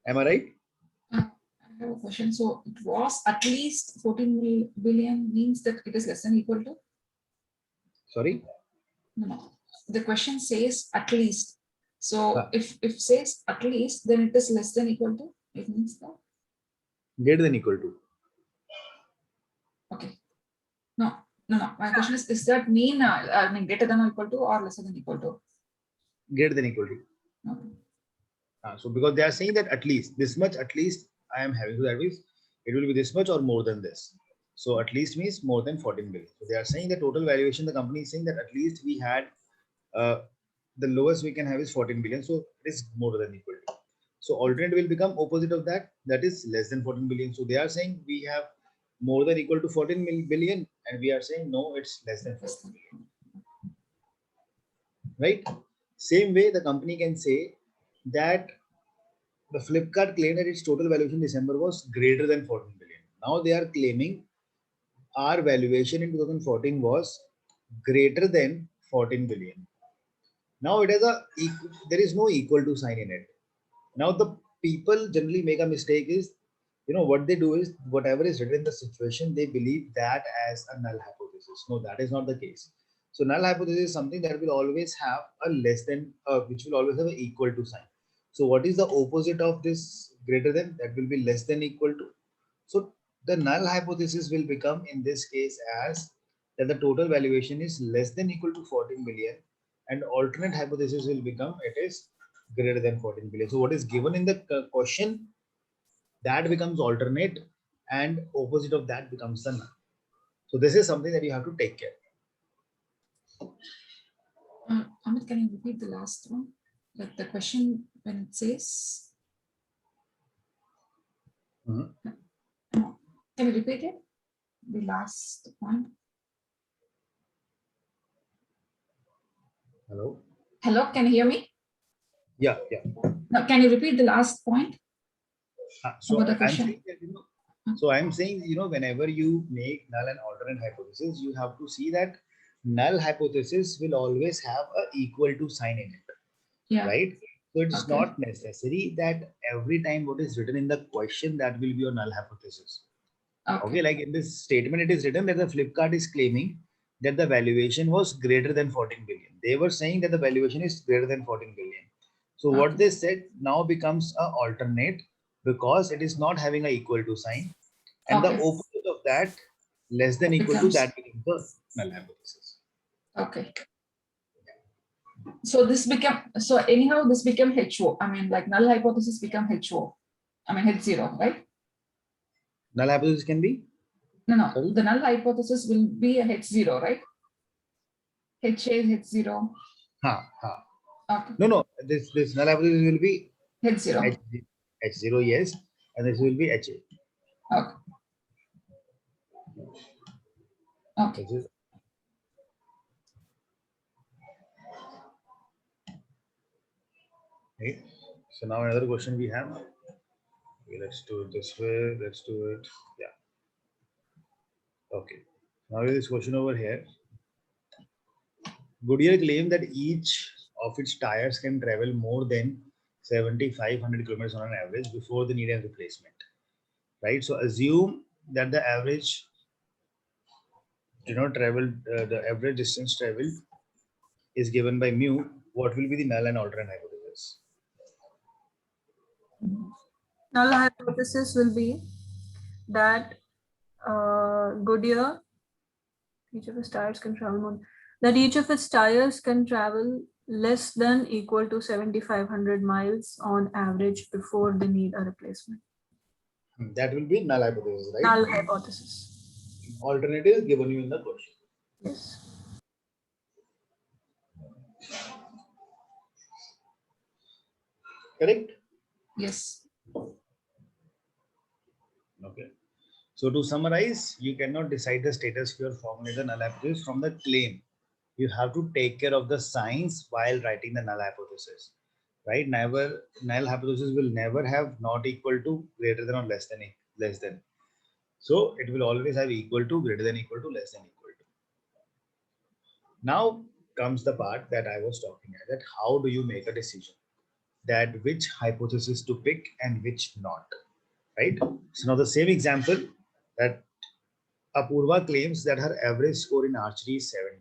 Am I right?
I have a question. So it was at least 14 billion means that it is less than equal to?
Sorry.
No. The question says at least. So
Huh.
if says at least, then it is less than equal to. It means that.
Greater than equal to.
Okay. No. My question is that mean greater than or equal to or lesser than equal to?
Greater than equal to.
Okay.
So because they are saying that at least this much, at least I am having, so that means it will be this much or more than this. So at least means more than 14 billion. So they are saying the total valuation, the company is saying that at least we had the lowest we can have is 14 billion. So it is more than equal to. So alternate will become opposite of that, that is less than 14 billion. So they are saying we have more than equal to 14 billion, and we are saying no, it's less than 14 billion. Right? Same way the company can say that the Flipkart claimed that its total valuation in December was greater than 14 billion. Now they are claiming our valuation in 2014 was greater than 14 billion. Now it has there is no equal to sign in it. Now the people generally make a mistake is, what they do is whatever is written in the situation, they believe that as a null hypothesis. No, that is not the case. So null hypothesis is something that will always have a less than, which will always have an equal to sign. So what is the opposite of this greater than? That will be less than equal to. So the null hypothesis will become in this case as that the total valuation is less than equal to 14 billion, and alternate hypothesis will become it is greater than 14 billion. So what is given in the question, that becomes alternate, and opposite of that becomes the null. So this is something that you have to take care.
Amit, can you repeat the last one? Like the question when it says. Can you repeat it? The last point.
Hello.
Hello, can you hear me?
Yeah.
Now, can you repeat the last point?
So
About the
I'm
question.
saying that, so I'm saying, whenever you make null and alternate hypothesis, you have to see that null hypothesis will always have a equal to sign in it.
Yeah.
Right? So it's
Okay.
not necessary that every time what is written in the question that will be your null hypothesis. Okay, like in this statement, it is written that the Flipkart is claiming that the valuation was greater than 14 billion. They were saying that the valuation is greater than 14 billion. So what they said now becomes a alternate because it is not having a equal to sign, and the opposite of that, less than equal to, that becomes the null hypothesis.
Okay. So this became, so anyhow, this became HO. I mean, like null hypothesis become HO. I mean, H0, right?
Null hypothesis can be?
No.
Sorry?
The null hypothesis will be a H0, right? HA is H0. Okay.
No. This null hypothesis will be
H0.
H0, yes, and this will be HA.
Okay. Okay.
Right. So now another question we have. Okay, let's do it this way. Let's do it. Yeah. Okay. Now this question over here. Goodyear claimed that each of its tires can travel more than 7,500 kilometers on an average before the need a replacement, right? So assume that the average, traveled, the average distance traveled is given by mu. What will be the null and alternate hypothesis?
Null hypothesis will be that Goodyear, each of its tires can travel more, that each of its tires can travel less than equal to 7,500 miles on average before they need a replacement.
That will be null hypothesis, right?
Null hypothesis.
Alternative given you in the question.
Yes.
Correct?
Yes.
Okay. So to summarize, you cannot decide the status for formulate the null hypothesis from the claim. You have to take care of the science while writing the null hypothesis, right? Never, null hypothesis will never have not equal to, greater than, or less than. So it will always have equal to, greater than, equal to, less than, equal to. Now comes the part that I was talking about, that how do you make a decision that which hypothesis to pick and which not, right? So now the same example, that Apurva claims that her average score in archery is 70.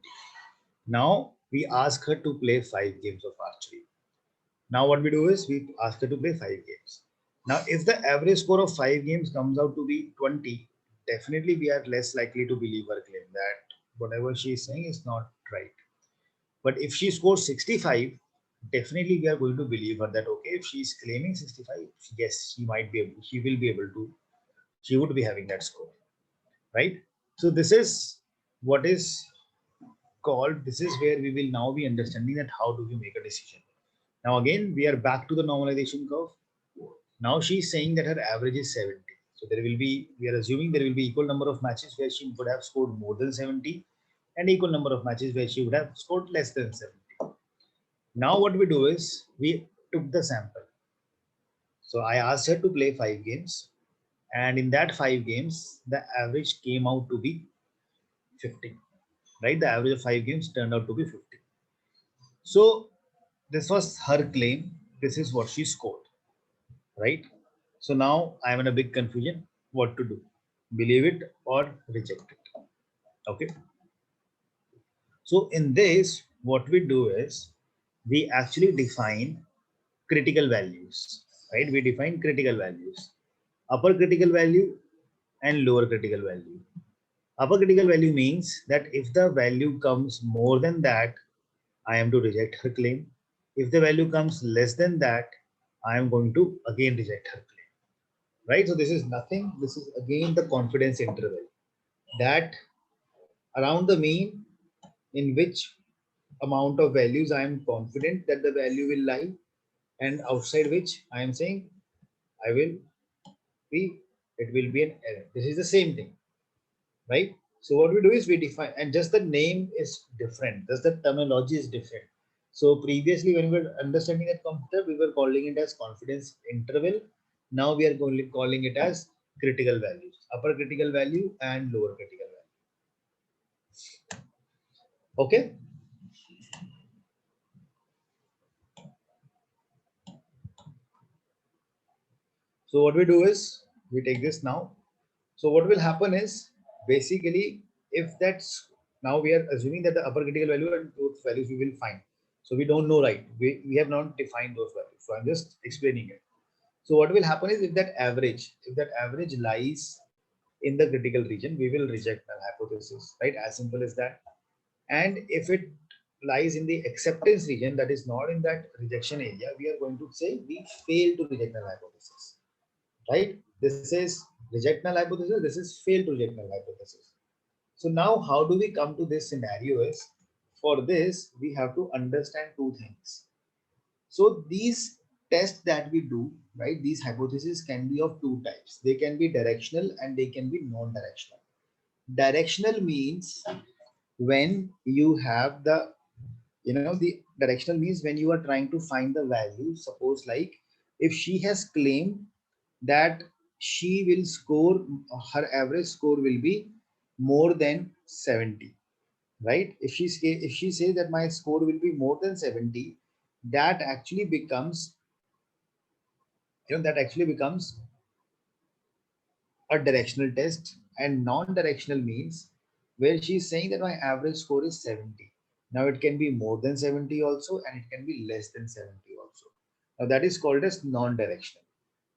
Now we ask her to play 5 games of archery. Now what we do is we ask her to play 5 games. Now if the average score of 5 games comes out to be 20, definitely we are less likely to believe her claim that whatever she is saying is not right. But if she scores 65, definitely we are going to believe her that okay, if she is claiming 65, yes, she will be able to, she would be having that score, right? So this is what is called, this is where we will now be understanding that how do we make a decision. Now again, we are back to the normalization curve. Now she's saying that her average is 70. So there will be, we are assuming there will be equal number of matches where she would have scored more than 70 and equal number of matches where she would have scored less than 70. Now what we do is we took the sample. So I asked her to play 5 games, and in that 5 games, the average came out to be 50, right? The average of 5 games turned out to be 50. So this was her claim. This is what she scored, right? So now I'm in a big confusion what to do, believe it or reject it. Okay. So in this, what we do is we actually define critical values, right? We define critical values, upper critical value and lower critical value. Upper critical value means that if the value comes more than that, I am to reject her claim. If the value comes less than that, I am going to again reject her claim, right? So this is nothing. This is again the confidence interval, that around the mean in which amount of values I am confident that the value will lie, and outside which I am saying I will be, it will be an error. This is the same thing, right? So what we do is we define, and just the name is different, just the terminology is different. So previously when we were understanding that concept, we were calling it as confidence interval. Now we are calling it as critical values, upper critical value and lower critical value. Okay. So what we do is we take this now. So what will happen is basically, if that's, now we are assuming that the upper critical value and those values we will find. So we don't know, right? We have not defined those values. So I'm just explaining it. So what will happen is if that average lies in the critical region, we will reject the hypothesis, right? As simple as that. And if it lies in the acceptance region, that is not in that rejection area, we are going to say we fail to reject the hypothesis, right? This is reject null hypothesis, this is fail to reject null hypothesis. So now how do we come to this scenario is, for this we have to understand two things. So these tests that we do, right, these hypotheses can be of two types. They can be directional and they can be non-directional. Directional means when you have the, the directional means when you are trying to find the value. Suppose like if she has claimed that she will score, her average score will be more than 70, right? If she says that my score will be more than 70, that actually becomes that actually becomes a directional test, and non-directional means where she's saying that my average score is 70. Now it can be more than 70 also, and it can be less than 70 also. Now that is called as non-directional.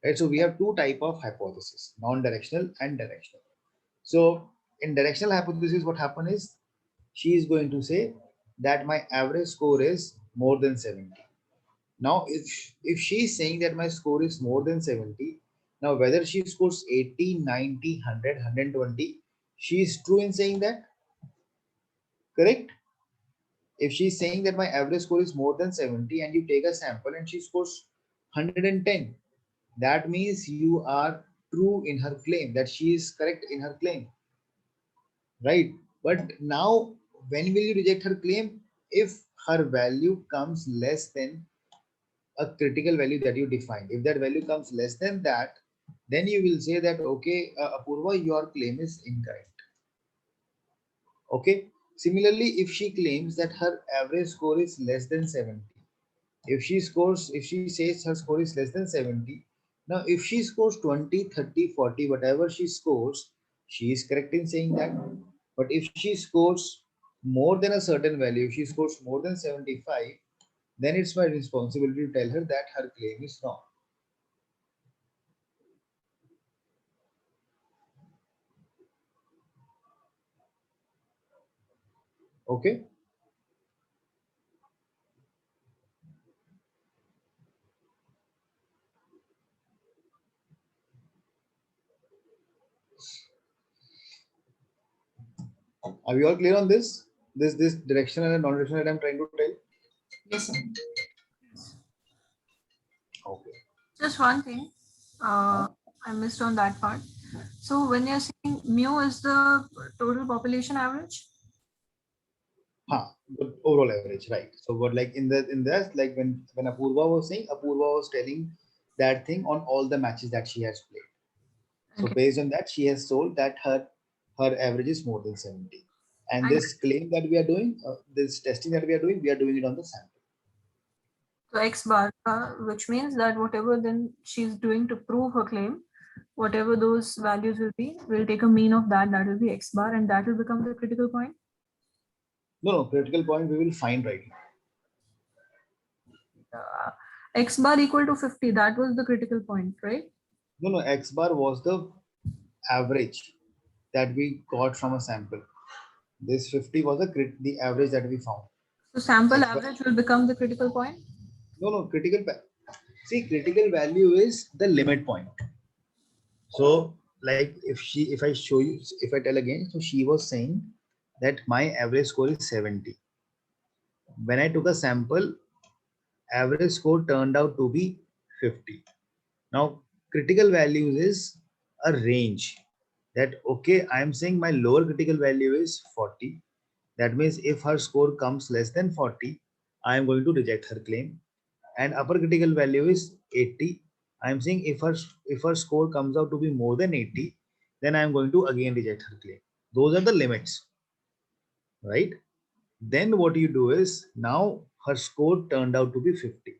Right? So we have two type of hypothesis, non-directional and directional. So in directional hypothesis, what happen is she is going to say that my average score is more than 70. Now, if she is saying that my score is more than 70, now whether she scores 80, 90, 100, 120, she is true in saying that, correct? If she is saying that my average score is more than 70 and you take a sample and she scores 110, that means you are true in her claim, that she is correct in her claim, right? But now, when will you reject her claim? If her value comes less than a critical value that you defined. If that value comes less than that, then you will say that, okay, Apurva, your claim is incorrect. Okay. Similarly, if she claims that her average score is less than 70, if she says her score is less than 70, now if she scores 20, 30, 40, whatever she scores, she is correct in saying that. But if she scores more than a certain value, if she scores more than 75, then it's my responsibility to tell her that her claim is wrong. Okay. Are we all clear on this? This directional and non-directional that I'm trying to tell?
Yes, sir.
Okay.
Just one thing, I missed on that part. So when you're saying mu is the total population average?
The overall average, right? So what, like in that, like when Apurva was saying, Apurva was telling that thing on all the matches that she has played. So
Okay.
based on that, she has told that her average is more than 70. And
And
this claim that we are doing, this testing that we are doing it on the sample.
so X bar, which means that whatever then she's doing to prove her claim, whatever those values will be, we'll take a mean of that, that will be X bar, and that will become the critical point.
No, critical point we will find right now.
X bar equal to 50, that was the critical point, right?
No, X bar was the average that we got from a sample. This 50 was the average that we found.
So sample
X bar,
average will become the critical point.
critical value is the limit point. So like if I show you, if I tell again, so she was saying that my average score is 70. When I took a sample, average score turned out to be 50. Now critical values is a range, that okay, I am saying my lower critical value is 40. That means if her score comes less than 40, I am going to reject her claim. And upper critical value is 80. I am saying if her score comes out to be more than 80, then I am going to again reject her claim. Those are the limits, right? Then what you do is, now her score turned out to be 50,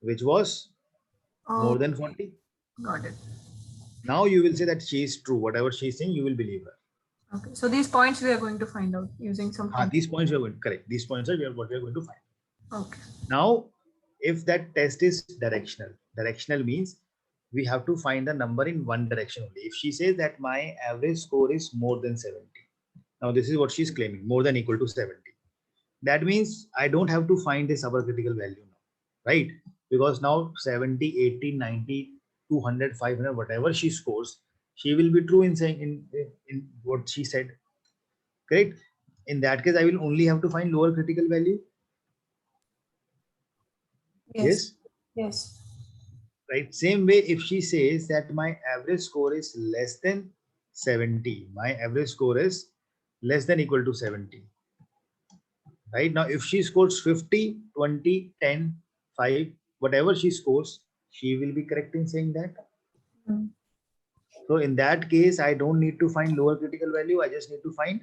which was more than 40.
Got it.
Now you will say that she is true. Whatever she is saying, you will believe her.
Okay, so these points we are going to find out using some.
These points you are going correct. These points are what we are going to find.
Okay.
Now, if that test is directional means we have to find the number in one direction only. If she says that my average score is more than 70, now this is what she's claiming, more than equal to 70. That means I don't have to find this upper critical value now, right? Because now 70, 80, 90, 200, 500, whatever she scores, she will be true in saying in what she said, correct? In that case, I will only have to find lower critical value. Yes.
Yes.
Right. Same way, if she says that my average score is less than 70, my average score is less than equal to 70. Right now, if she scores 50, 20, 10, 5, whatever she scores, she will be correct in saying that.
Mm.
So in that case, I don't need to find lower critical value. I just need to find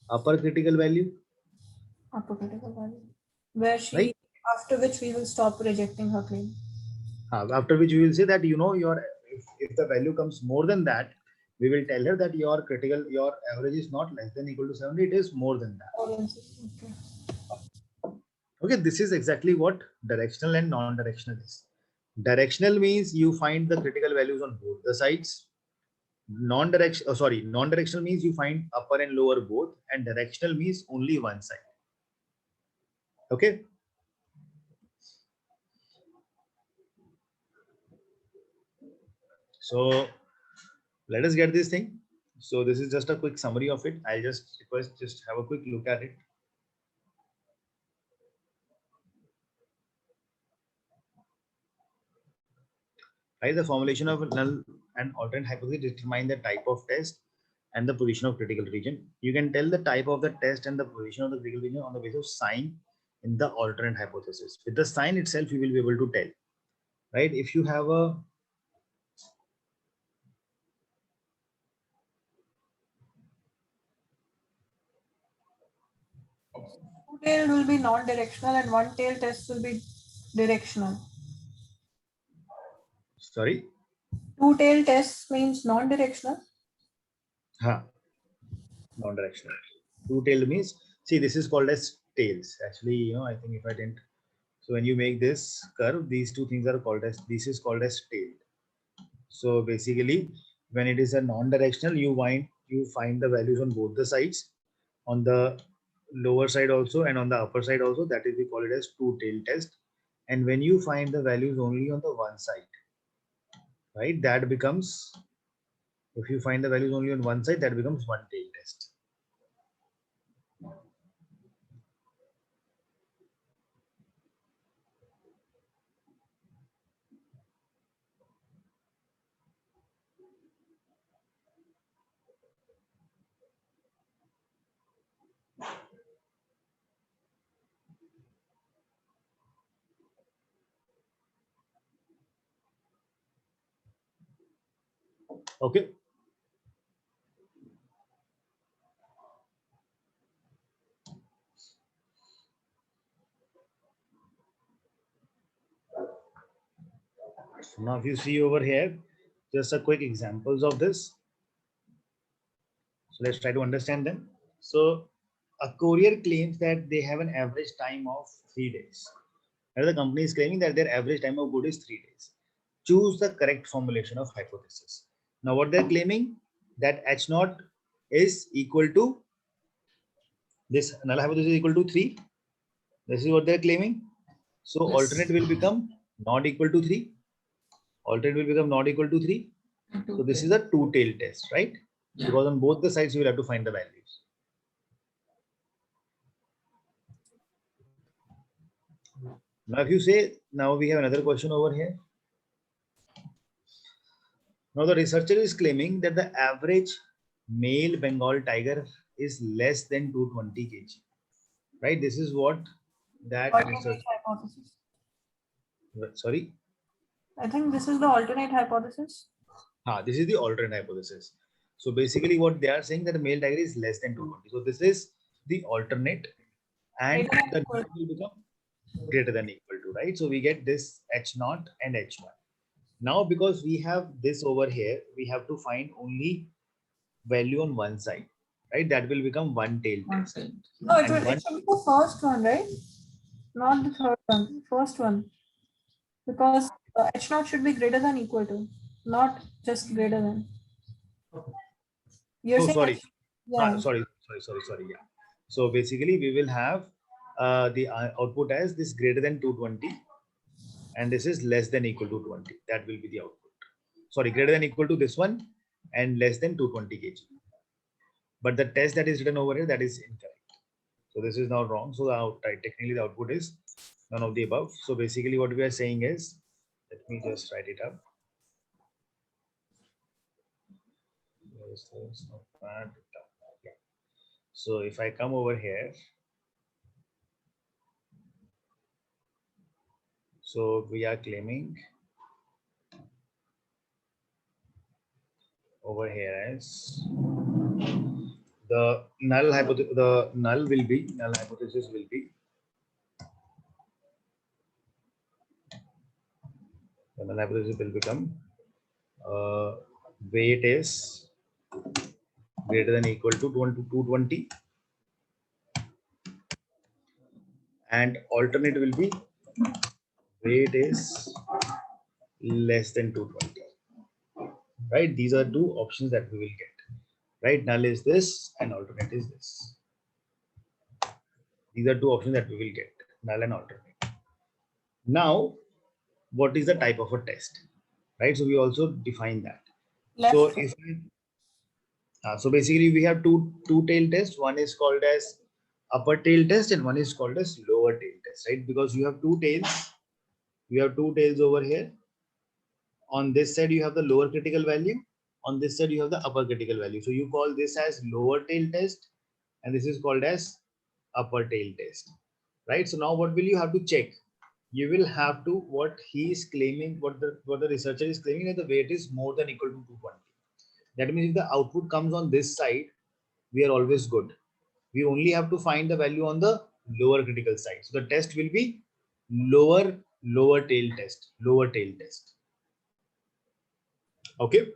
upper critical value.
Upper critical value, where she,
Right.
after which we will stop rejecting her claim.
After which we will say that, if the value comes more than that, we will tell her that your average is not less than equal to 70, it is more than that.
Okay.
Okay, this is exactly what directional and non-directional is. Directional means you find the critical values on both the sides. Non-directional means you find upper and lower both, and directional means only one side. Okay. So let us get this thing. So this is just a quick summary of it. I'll just request, just have a quick look at it. Right, the formulation of a null and alternate hypothesis determine the type of test and the position of critical region. You can tell the type of the test and the position of the critical region on the basis of sign in the alternate hypothesis. With the sign itself, you will be able to tell. Right, if you have a
Two-tailed will be non-directional and one-tailed test will be directional.
sorry.
Two-tailed test means non-directional.
Non-directional. Two-tailed means, see, this is called as tails. Actually, I think if I didn't, so when you make this curve, these two things are called as, this is called as tailed. So basically, when it is a non-directional, you find the values on both the sides, on the lower side also and on the upper side also. That is, we call it as two-tailed test. And when you find the values only on the one side, right, that becomes, if you find the values only on one side, that becomes one-tailed test. Okay. So now if you see over here, just a quick examples of this. So let's try to understand them. So a courier claims that they have an average time of 3 days. Another company is claiming that their average time of good is 3 days. Choose the correct formulation of hypothesis. Now what they're claiming, that H naught is equal to, this null hypothesis is equal to 3. This is what they're claiming. So
Yes.
alternate will become not equal to 3. Alternate will become not equal to 3. So this is a two-tailed test, right?
Yeah.
Because on both the sides, you will have to find the values. Now, if you say, now we have another question over here. Now, the researcher is claiming that the average male Bengal tiger is less than 220 kg, right? This is what that research.
Alternate hypothesis.
Sorry.
I think this is the alternate hypothesis.
This is the alternate hypothesis. So basically, what they are saying that the male tiger is less than 220. So this is the alternate, and the null will become greater than equal to, right? So we get this H naught and H1. Now, because we have this over here, we have to find only value on one side, right? That will become one-tailed test.
No, it should be the first one, right? Not the third one, first one. Because H naught should be greater than equal to, not just greater than. You're saying
sorry.
Yeah.
Sorry. Yeah. So basically, we will have the output as this greater than 220, and this is less than equal to 20. That will be the output. Sorry, greater than equal to this one and less than 220 kg. But the test that is written over here, that is incorrect. So this is now wrong. So technically the output is none of the above. So basically what we are saying is, let me just write it up. So if I come over here, so we are claiming over here as the null hypothesis, null hypothesis will be the null hypothesis will become weight is greater than or equal to 220 and alternate will be weight is less than 220. Right? These are two options that we will get. Right? Null is this and alternate is this. These are two options that we will get, null and alternate. Now, what is the type of a test? Right? So we also define that. So
Left.
if so basically we have two tail tests. One is called as upper tail test and one is called as lower tail test, right? Because you have two tails. You have two tails over here. On this side you have the lower critical value. On this side you have the upper critical value. So you call this as lower tail test and this is called as upper tail test, right? So now what will you have to check? You will have to, what he is claiming, what the researcher is claiming, that the weight is more than or equal to 220. That means if the output comes on this side, we are always good. We only have to find the value on the lower critical side. So the test will be lower tail test, lower tail test. Okay.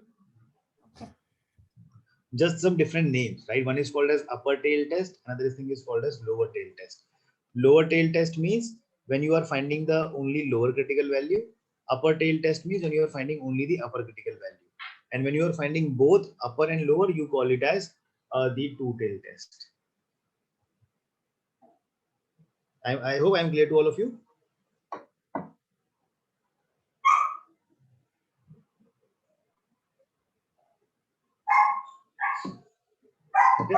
Just some different names, right? One is called as upper tail test, another thing is called as lower tail test. Lower tail test means when you are finding the only lower critical value. Upper tail test means when you are finding only the upper critical value. And when you are finding both upper and lower, you call it as the two tail test. I hope I'm clear to all of you. Okay.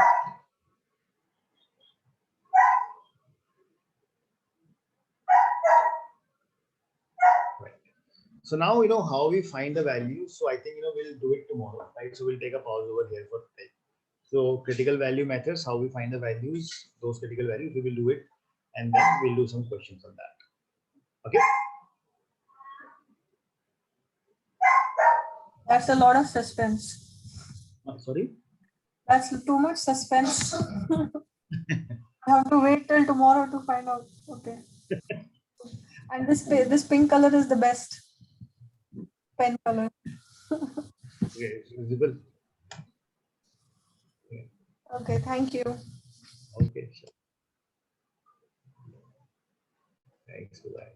Right. So now you know how we find the values. So I think we'll do it tomorrow, right? So we'll take a pause over here for today. So critical value methods, how we find the values, those critical values, we will do it, and then we'll do some questions on that. Okay.
That's a lot of suspense.
Sorry.
That's too much suspense. I have to wait till tomorrow to find out. Okay. And this pink color is the best pen color.
Okay, it's visible.
Okay, thank you.
Okay, sure. Thanks for that.